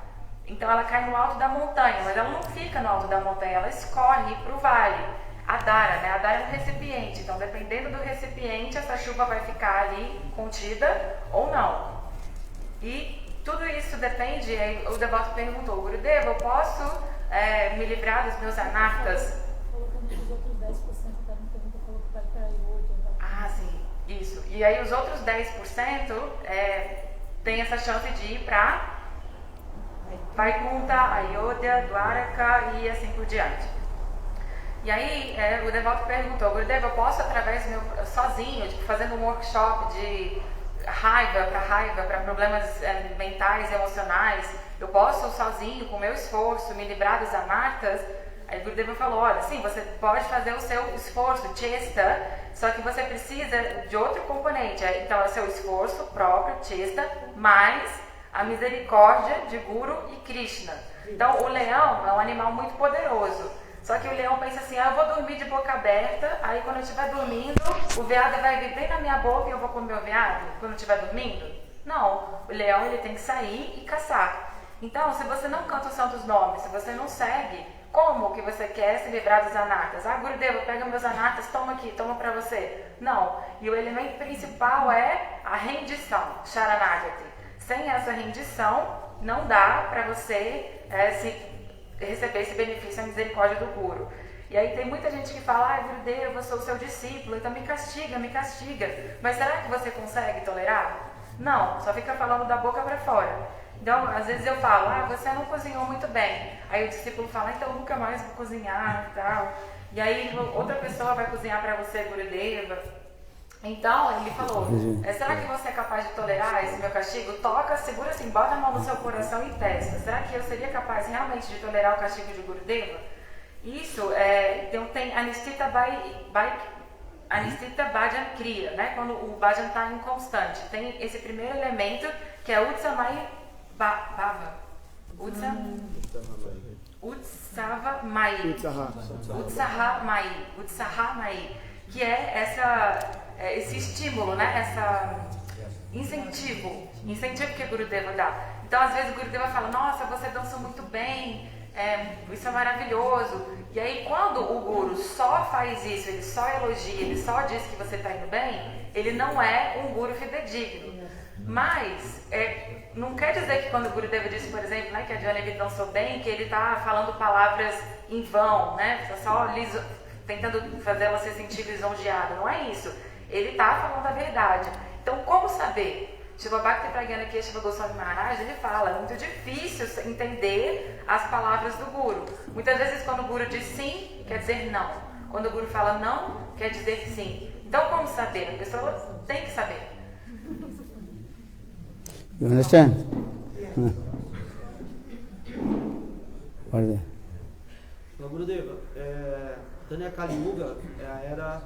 Então, ela cai no alto da montanha, mas ela não fica no alto da montanha, ela escorre para o vale. A Dara, né? A Dara é um recipiente, então, dependendo do recipiente, essa chuva vai ficar ali contida ou não. E tudo isso depende, aí o devoto perguntou, Gurudeva, eu posso me livrar dos meus anartas? Colocando os outros 10% da pergunta, falou que vai para Ayodhya. Ah, sim, isso. E aí os outros 10% tem essa chance de ir para Vaikunta, Ayodhya, Dwaraka e assim por diante. E aí o devoto perguntou, Gurudeva, eu posso através do meu, sozinho, tipo, fazendo um workshop de raiva, para problemas mentais, emocionais, eu posso sozinho, com o meu esforço, me livrar dos anartas? Aí Gurudeva falou, olha, sim, você pode fazer o seu esforço, chesta, só que você precisa de outro componente. Então é o seu esforço próprio, chesta, mais a misericórdia de Guru e Krishna. Então o leão é um animal muito poderoso. Só que o leão pensa assim, eu vou dormir de boca aberta, aí quando eu estiver dormindo, o veado vai vir bem na minha boca e eu vou comer o veado quando eu estiver dormindo? Não, o leão ele tem que sair e caçar. Então, se você não canta os santos nomes, se você não segue, como que você quer se livrar dos anartas? Ah, Gurudeva, pega meus anartas, toma aqui, toma pra você. Não, e o elemento principal é a rendição, Sharanagati. Sem essa rendição, não dá para você receber esse benefício, a misericórdia do Guru. E aí tem muita gente que fala, Gurudeva, eu sou o seu discípulo, então me castiga. Mas será que você consegue tolerar? Não, só fica falando da boca para fora. Então, às vezes eu falo, você não cozinhou muito bem. Aí o discípulo fala, então eu nunca mais vou cozinhar e tal. E aí outra pessoa vai cozinhar para você, Gurudeva. Então, ele falou, será que você é capaz de tolerar esse meu castigo? Toca, segura assim, bota a mão no seu coração e testa. Será que eu seria capaz realmente de tolerar o castigo de Gurudeva? Isso, então tem Anistita Bhajan Kriya, né? Quando o Bhajan está inconstante. Tem esse primeiro elemento, que é Utsamai Bhava. Utsahamai, que é esse estímulo, né? Incentivo que o Gurudeva dá. Então, às vezes o Gurudeva fala, nossa, você dança muito bem, isso é maravilhoso. E aí, quando o Guru só faz isso, ele só elogia, ele só diz que você está indo bem, ele não é um Guru fidedigno. Mas, não quer dizer que quando o Gurudeva disse, por exemplo, né, que a Janavi dançou bem, que ele está falando palavras em vão, né? Só tentando fazer ela se sentir lisonjeada. Não é isso. Ele está falando a verdade. Então, como saber? Shiva Bhakti Pragyana Keshava Goswami Maharaj, ele fala, é muito difícil entender as palavras do Guru. Muitas vezes quando o Guru diz sim, quer dizer não. Quando o Guru fala não, quer dizer sim. Então, como saber? A pessoa tem que saber. You understand? What is it? Gurudeva, Tanya Kali Yuga é a era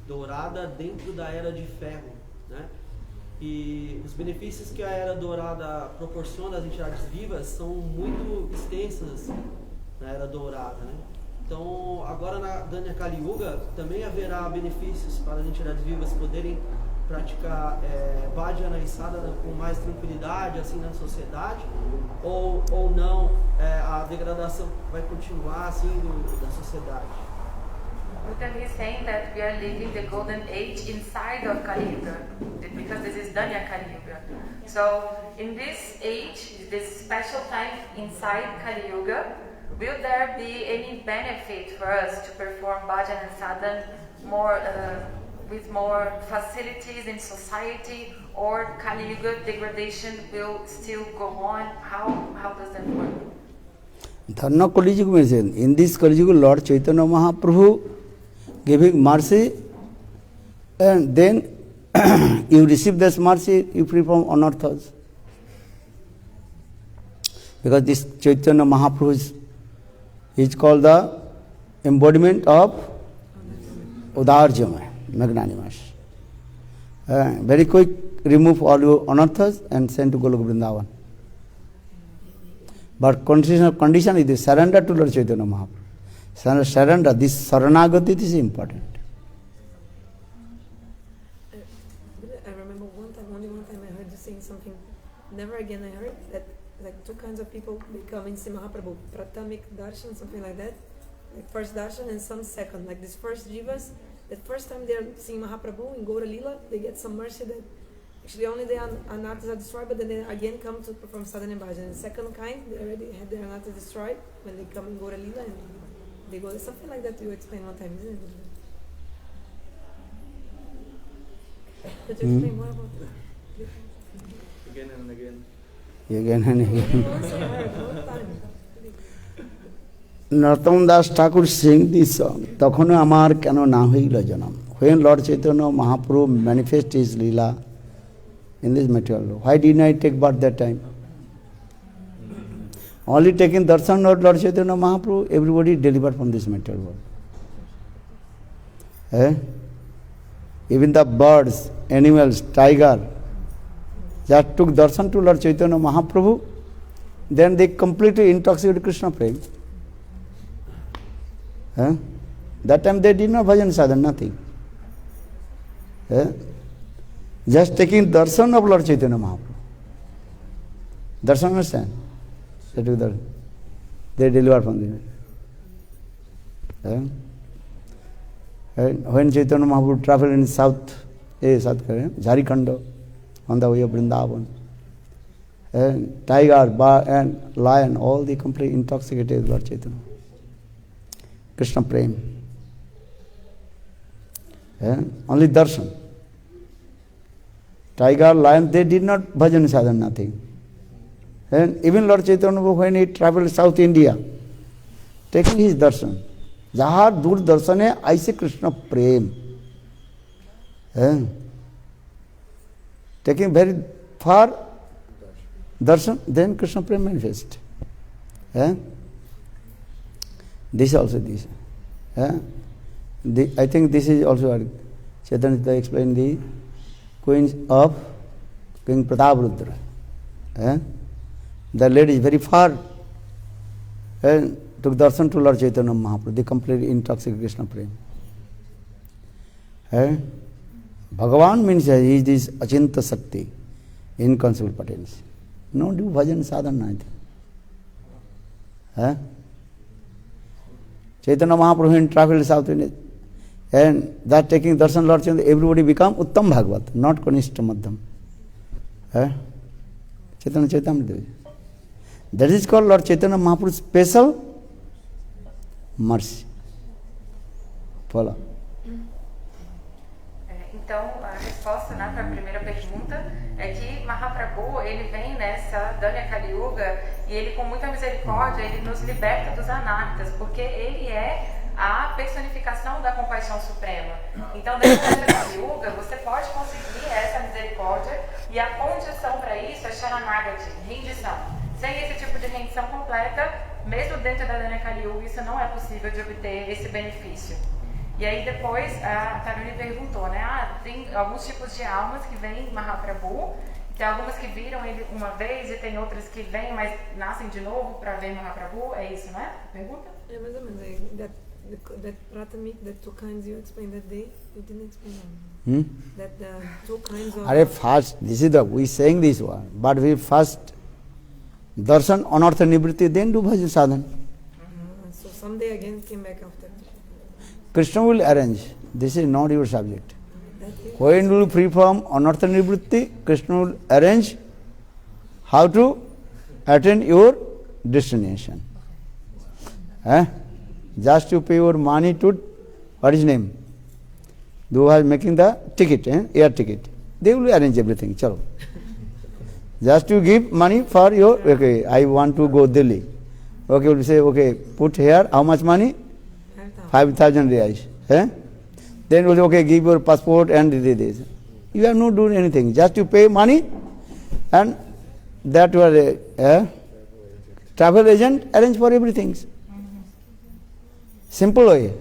dourada dentro da era de ferro, né? E os benefícios que a era dourada proporciona às entidades vivas são muito extensos na era dourada, né? Então, agora na Tanya Kali Yuga também haverá benefícios para as entidades vivas poderem praticar bhajana e sadhana com mais tranquilidade assim na sociedade, ou não, a degradação vai continuar assim da sociedade. Buddha is saying that we are living the golden age inside of Kali Yuga, because this is Danya Kali Yuga. So in this age, this special time inside Kali Yuga, will there be any benefit for us to perform bhajan and sadhana more with more facilities in society, or Kali Yuga degradation will still go on? How does that work? Dharna Kali Yuga means in this Kali Yuga, Lord Chaitanya Mahaprabhu giving mercy, and then you receive this mercy, you free from anarthas. Because this Chaitanya Mahaprabhu is called the embodiment of Udarjamaya, magnanimous. Very quick, remove all your anarthas and send to Goloka Vrindavan. But condition is the surrender to Lord Chaitanya Mahaprabhu. Surrender, this Saranagati, this is important. I remember only one time I heard you saying something. Never again I heard that like two kinds of people become in Mahaprabhu. Prathamik darshan, something like that. Like first darshan and some second. Like these first jivas, the first time they're seeing Mahaprabhu in Gaura Lila, they get some mercy that actually only the anatas are destroyed, but then they again come to perform sadhana and bhajan. And the second kind, they already had their anatas destroyed when they come in Gaura Lila and they go, something like that you explained one time, isn't it? Could you explain more about that? Again and again. Again and again. Once I heard, one time. Narottam Das Thakur sing this song. Takhono amar keno na hoila janam. When Lord Chaitanya Mahaprabhu manifest his Leela in this material world, why didn't I take birth that time? Only taking darshan of Lord Chaitanya Mahaprabhu, everybody delivered from this material world. Even the birds, animals, tiger, that took darshan to Lord Chaitanya Mahaprabhu, then they completely intoxicated Krishna Prem. That time they did not bhajan sadhana, nothing. Just taking darshan of Lord Chaitanya Mahaprabhu. Darshan, understand? They delivered from this. When Chaitanya Mahaprabhu traveled in South Jharkhand, on the way of Vrindavan, tiger, bar, and lion, all the complete intoxicated Lord Chaitanya. Krishna Prem. Only darshan. Tiger, lion, they did not bhajan sadhana, nothing. And even Lord Chaitanya, when he traveled South India, taking his darshan, Jahar dur darshan hai, aise Krishna Prem. Taking very far darshan, then Krishna Prem manifest. This also this. I think this is also what Chaitanya explained the queens of King Prataparudra. The lady is very far and took darshan to Lord Chaitanya Mahaprabhu. They completely intoxicated Krishna Prem. Bhagavan means he is this Achinta Sakti, inconceivable potency. No do bhajan sadhana neither. Chaitanya Mahaprabhu when traveled South India, and that taking darshan Lord Chaitanya, everybody become Uttam Bhagavat, not Kanishta Madhyam. Chaitanya Chaitamrita. That is called Lord Chaitanya Mahaprabhu's special mercy. Follow. Então, a resposta para a primeira pergunta é que Mahaprabhu, ele vem nessa Danya Kali Yuga e ele, com muita misericórdia, ele nos liberta dos anartas, porque ele é a personificação da compaixão suprema. Então, dentro dessa Kali Yuga, você pode conseguir essa misericórdia e a condição para isso é Sharanagati, rendição. Sem esse tipo de rendição completa, mesmo dentro da Danya Kali Yuga, isso não é possível de obter esse benefício. E aí depois a Taruni perguntou, né? Tem alguns tipos de almas que vêm em Mahaprabhu, tem algumas que viram ele uma vez e tem outras que vêm, mas nascem de novo para ver Mahaprabhu, é isso, né? Pergunta? É mais ou menos. That Prathamik, that two kinds you explained that day, you didn't explain that. That the two kinds of... Are first, this is the, we saying this one, but we first darshan, anartha nivritti, then do bhajan sadhana. So someday again came back after. Krishna will arrange. This is not your subject. When you will free from anartha nivritti, Krishna will arrange how to attain your destination. Just you pay your money to, what is name? Those are making the ticket, air ticket. They will arrange everything. Chalo. Just you give money for your, okay, I want to go Delhi. Okay, we'll say, okay, put here, how much money? 5,000 reais. Then we'll say, okay, give your passport and this. You have not done anything. Just you pay money and that your travel agent arrange for everything. Simple way.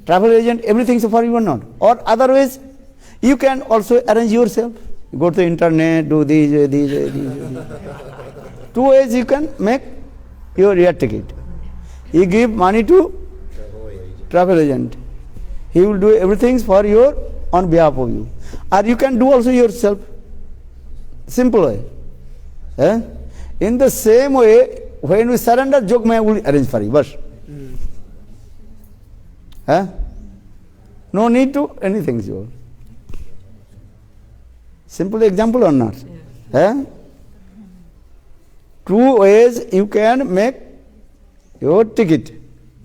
Travel agent, everything for you or not. Or otherwise, you can also arrange yourself. Go to the internet, do these. 2 ways you can make your air ticket. You give money to travel agent. He will do everything for your on behalf of you. Or you can do also yourself. Simple way. Eh? In the same way, when we surrender, Jogmaya will arrange for you. Bas. Eh? No need to anything. Sure. Simple example or not? Eh? Two ways you can make your ticket.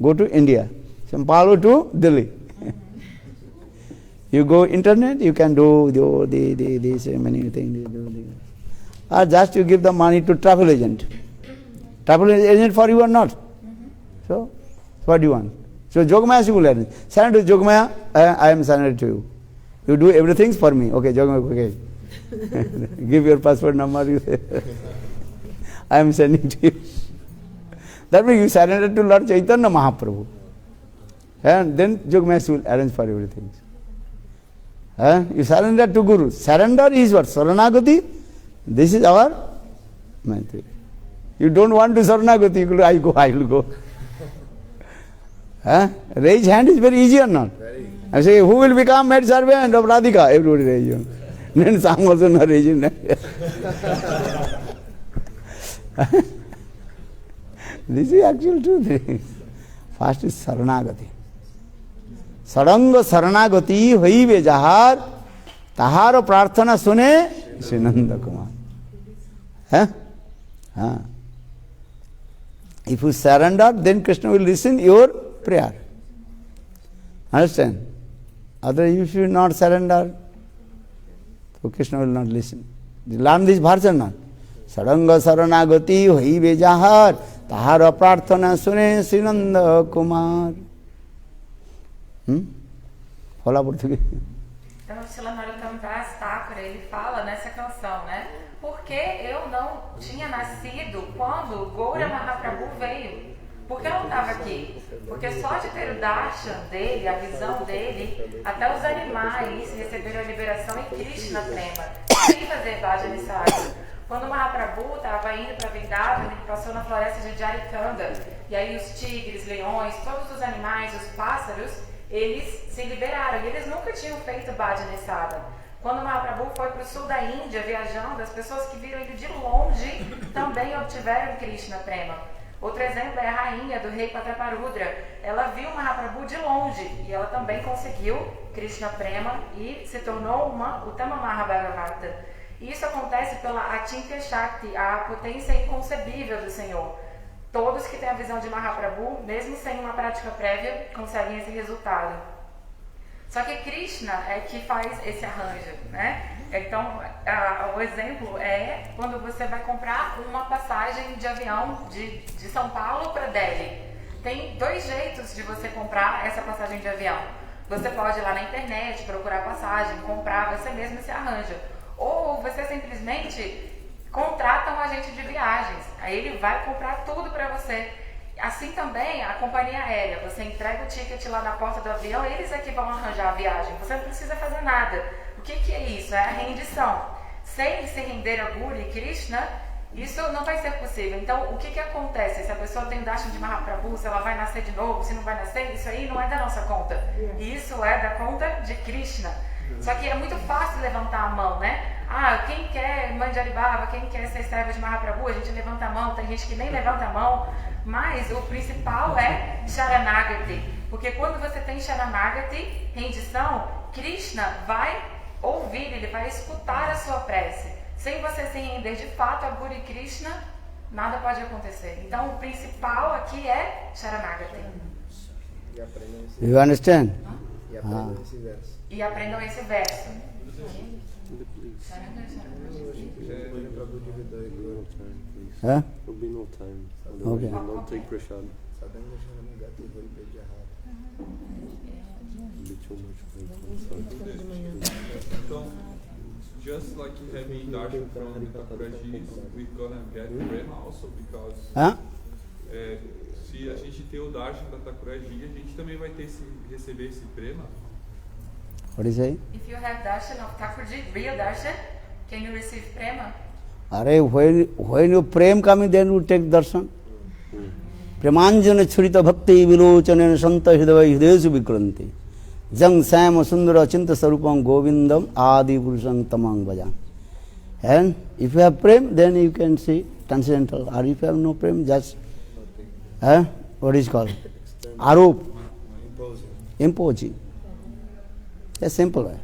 Go to India. From Palo to Delhi. You go internet, you can do this many things. Or just you give the money to travel agent. Travel agent for you or not? So, what do you want? So Jogmaya will arrange. Surrender to Jogmaya, I am surrendered to you. You do everything for me. Okay, Jogmaya, okay. Give your passport number, you say. I am sending to you. That means you surrender to Lord Chaitanya Mahaprabhu. And then Jogmaya will arrange for everything. You surrender to Guru. Surrender is what? Saranagati. This is our mantra. You don't want to Saranagati, I will go. Raise hand is very easy or not? I say, who will become maid servant of Radhika? Everybody raise hand. Then some also not raising hand. This is actual truth. First is Saranagati. Sadanga Saranagati hoibe jahar taharo prarthana sune Srinanda Kumar. If you surrender, then Krishna will listen your prayer. Understand? Otherwise, if you not surrender, so Krishna will not listen. Learn this verse or not? Sadanga Saranagati hoibe jahar taharo prarthana sune Srinanda Kumar. Fala português. Então, o Shilanarottam Das Thakur, ele fala nessa canção, né? Porque eu não tinha nascido quando Gaura Mahaprabhu veio. Porque eu não estava aqui. Porque só de ter o darshan dele, a visão dele, até os animais receberam a liberação em Krishna Prema, sem fazer bhajan e sadhana. Quando o Mahaprabhu estava indo para Vrindavan, ele passou na floresta de Jarikanda. E aí os tigres, leões, todos os animais, os pássaros, eles se liberaram. E eles nunca tinham feito bhajan e sadhana. Quando o Mahaprabhu foi para o sul da Índia viajando, as pessoas que viram ele de longe também obtiveram Krishna Prema. Outro exemplo é a rainha do rei Prataparudra. Ela viu o Mahaprabhu de longe e ela também conseguiu Krishna Prema e se tornou uma Uttama Mahabhagavata. E isso acontece pela Achintya Shakti, a potência inconcebível do Senhor. Todos que têm a visão de Mahaprabhu, mesmo sem uma prática prévia, conseguem esse resultado. Só que Krishna é que faz esse arranjo, né? Então, o exemplo é quando você vai comprar uma passagem de avião de São Paulo para Delhi. Tem dois jeitos de você comprar essa passagem de avião. Você pode ir lá na internet, procurar passagem, comprar, você mesmo se arranja. Ou você simplesmente contrata um agente de viagens. Aí ele vai comprar tudo para você. Assim também a companhia aérea. Você entrega o ticket lá na porta do avião, eles é que vão arranjar a viagem. Você não precisa fazer nada. O que é isso? É a rendição. Sem se render a Guru e Krishna, isso não vai ser possível. Então, o que acontece? Se a pessoa tem o darshan de Mahaprabhu, se ela vai nascer de novo, se não vai nascer, isso aí não é da nossa conta. Isso é da conta de Krishna. Só que é muito fácil levantar a mão, né? Quem quer Manjaribhava, quem quer ser servo de Mahaprabhu, a gente levanta a mão, tem gente que nem levanta a mão, mas o principal é Sharanagati. Porque quando você tem Sharanagati, rendição, Krishna vai ouvir, ele vai escutar a sua prece. Sem você se render de fato a Guru e Krishna, nada pode acontecer. Então o principal aqui é Sharanagati. You understand? E aprendam esse verso. Huh? There'll be no time. Okay. Don't take prashad. Então, just like having darshan from the Thakurajis, we're gonna get prema also because se a gente ter o darshan da Thakuraji, a gente também vai receber esse prema. What is it? If you have darshan of Thakurji, real darshan, can you receive prema? When you prem coming, then you take darshan. Premanjana churita bhakti vilochanena santa hridaya hridayesu vikranti. Jang Sam Sundara Chinta Sarupam Govindam Adi Purusham Tamang Bhajan. And if you have prem, then you can see transcendental. Or if you have no prem, just what is called? Arup. Imposing. That's simple.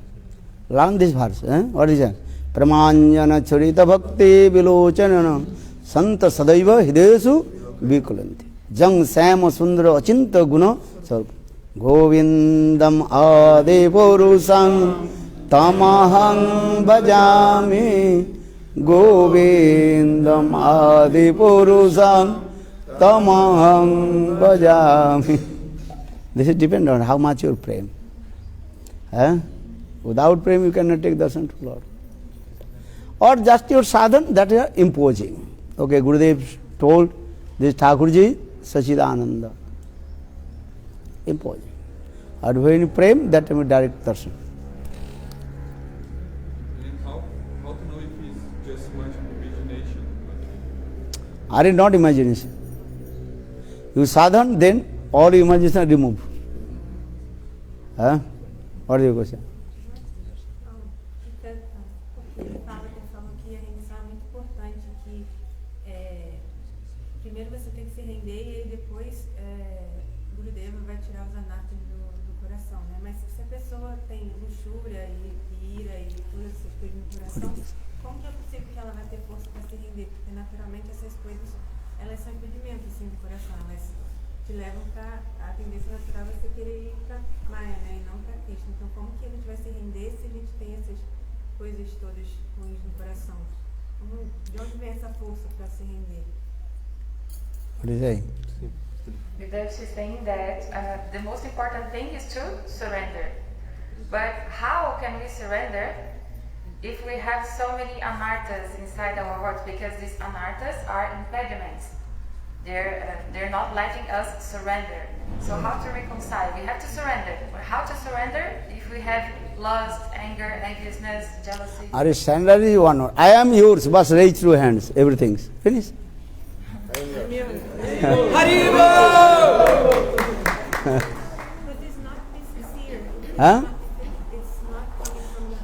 Learn this verse. What is that? Pramanjana Charita Bhakti Vilochanana Santa Sadaiva Hidesu Vikulanti. Jang Sam Sundara Achinta Guna Sarupam Govindam Adi Purusham Tamahang Bhajami. Govindam Adi Purusham Tamahang Bhajami. This is dependent on how much you pray. Without prem you cannot take darshan to Lord. Or just your sadhan, that is imposing. Okay, Gurudev told this Thakurji Sachidananda. Imposing. Or when you prem, that time you direct darshan. And how to know if it's just much imagination? Are it not imagination? You sadhan, then all imagination remove. What is your question? Ele falou que a rendição é muito importante, que primeiro você tem que se render e aí depois Gurudeva vai tirar os anartas do coração, né? Mas se a pessoa tem luxúria e ira e todas essas coisas no coração, como que é possível que ela vai ter força para se render? Porque naturalmente essas coisas, elas são impedimentos assim, do coração, elas te levam para a tendência natural você querer ir para Maya, né? E não para Krishna. Então como que a gente vai se render se a gente tem essas coisas todas ruins no coração? De onde vem essa força para se render? What is it? Because she's saying that the most important thing is to surrender. But how can we surrender if we have so many anarthas inside our hearts? Because these anarthas are impediments. They're not letting us surrender. So how to reconcile? We have to surrender. But how to surrender if we have lust, anger, enviousness, jealousy? Are you surrender is one word. I am yours, but raise two hands. Everything. Finish. Haribol! But it's not sincere. It's not coming from the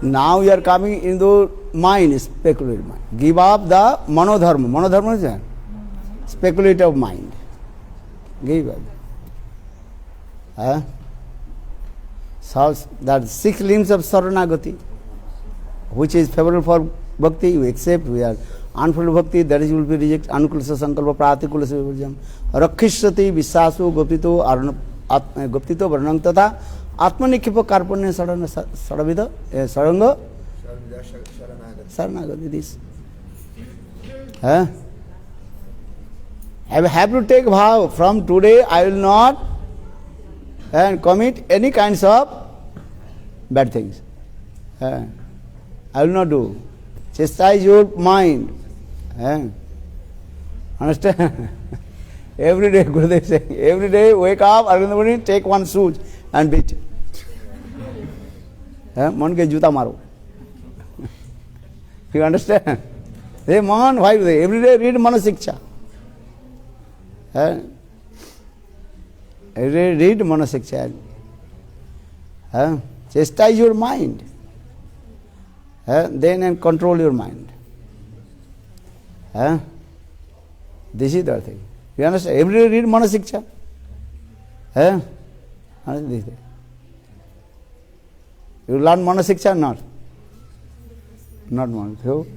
Now you are coming into mind, speculative mind. Give up the manodharma. Manodharma is that? Speculative mind. Give up. So that 6 limbs of Saranagati, which is favorable for bhakti, you accept. We are unfavorable bhakti, that is will be rejected. Anukulasa sankalpa pratikulasa vijam. Rakhishrati visasu goptito goptito varnang tata atmanikhipa karpanya saravida saranga Saranagati. This. I have to take vow. From today I will not commit any kinds of bad things. I will not do. Chastise your mind. Understand? Every day, Gurudev saying, every day wake up, early in the morning, take one shoe and beat. Man ke juta maro. You understand? Hey man, why do they? Every day read Manasiksha. Every day read Manasiksha. Chastise your mind. Then and control your mind. This is the thing. You understand? Every day read Manasiksha. You learn Manasiksha or not? Not Manasiksha. So,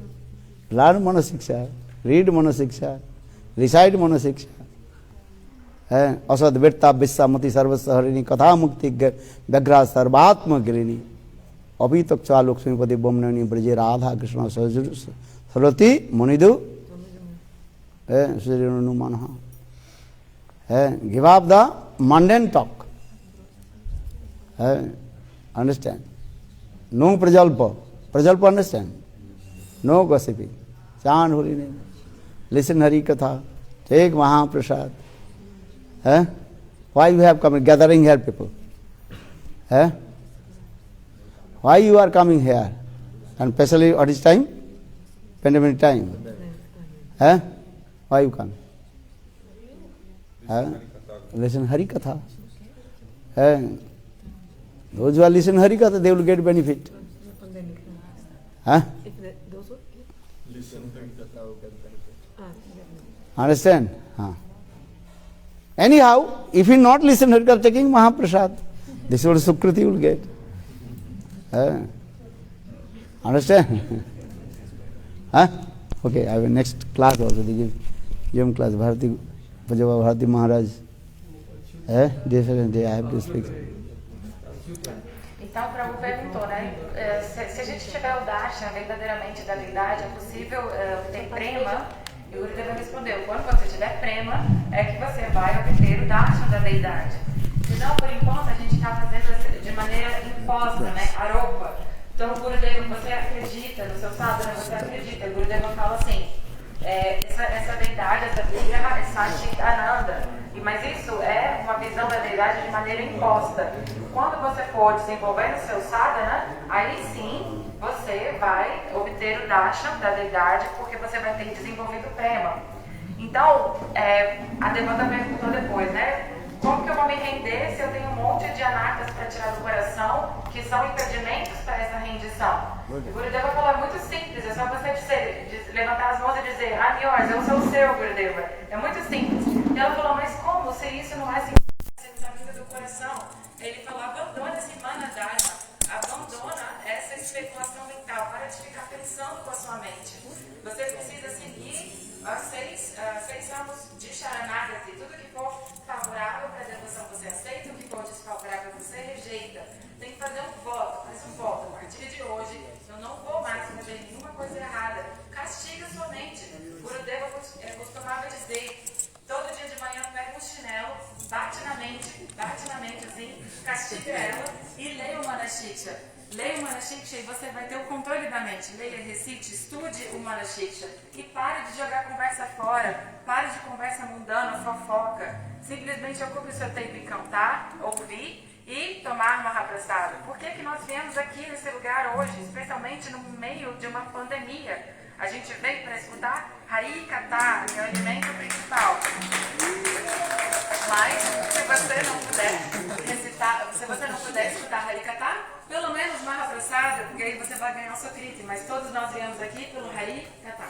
learn Manasiksha, read Manasiksha, recite Manasiksha. Asad Virta Vissamati Sarvasya Harini Katha Mukti Vyagra Sarvatma Girini Apitak Chaluk Swimipati Bomnani Braje Radha Krishna Sarvati Munidu Srirunu Manha. Give up the mundane talk. Understand? No prajalpa. Prajalpa understand? No gossiping. Chant holy name. Listen Hari Katha. Take Mahaprasad. Why you have come gathering here, people? Why you are coming here? And especially what is time? Pandemic time. Why you come? Listen Hari Katha. Those who are listening Hari Katha, they will get benefit. Those who Listen Hari Katha will get benefit. Understand? Anyhow, if you not listen Hari Katha, taking Mahaprasad, this is what Sukriti will get. Understand? Okay, I have a next class also. They give Yom class, Bharati, Pajava Bharati Maharaj. Different day, I have to speak. Então, o Prabhu perguntou, né? Se a gente tiver o darshan verdadeiramente da deidade, é possível ter prema? E o Gurudeva respondeu: quando você tiver prema, é que você vai obter o darshan da deidade. Senão, por enquanto, a gente está fazendo de maneira imposta, né? Aropa. Então, o Gurudeva, você acredita no seu sadhana, você acredita. O Gurudeva fala assim: essa deidade, essa Vigraha é Sachit Ananda. Mas isso é uma visão da deidade de maneira imposta. Quando você for desenvolvendo o seu sadhana, aí sim você vai obter o darshan da deidade, porque você vai ter desenvolvido prema. Então, a Devanta perguntou depois, né? Como que eu vou me render se eu tenho um monte de anatas para tirar do coração que são impedimentos para essa rendição? O Gurudeva falou: é muito simples, é só você levantar as mãos e dizer: Niós, eu sou o seu, Gurudeva. É muito simples. E ela falou: mas como? Se isso não é simples, se não está vindo do coração? Ele falou: abandona esse mana dharma, abandona essa especulação mental, para de ficar pensando com a sua mente. Você precisa seguir as seis ramos de Sharanagati. Tudo que for favorável para a devoção você aceita, o que for desfavorável você rejeita. Tem que fazer um voto, faz um voto. A partir de hoje, eu não vou mais fazer nenhuma coisa errada. Castiga sua mente. Gurudeva costumava dizer: todo dia de manhã pega um chinelo, bate na mente assim, castiga ela e leia o Manashiksha. Leia o Manashiksha e você vai ter o controle da mente. Leia, recite, estude o Manashiksha. E pare de jogar conversa fora. Pare de conversa mundana, fofoca. Simplesmente ocupe o seu tempo em cantar, ouvir e tomar Mahaprasada. Por que nós viemos aqui nesse lugar hoje, especialmente no meio de uma pandemia? A gente veio para escutar Hari Katha, que é o alimento principal. Mas, se você não puder recitar, se você não puder escutar Hari Katha, pelo menos Mahaprasada, porque aí você vai ganhar o Sukriti. Mas todos nós viemos aqui pelo Hari Katha.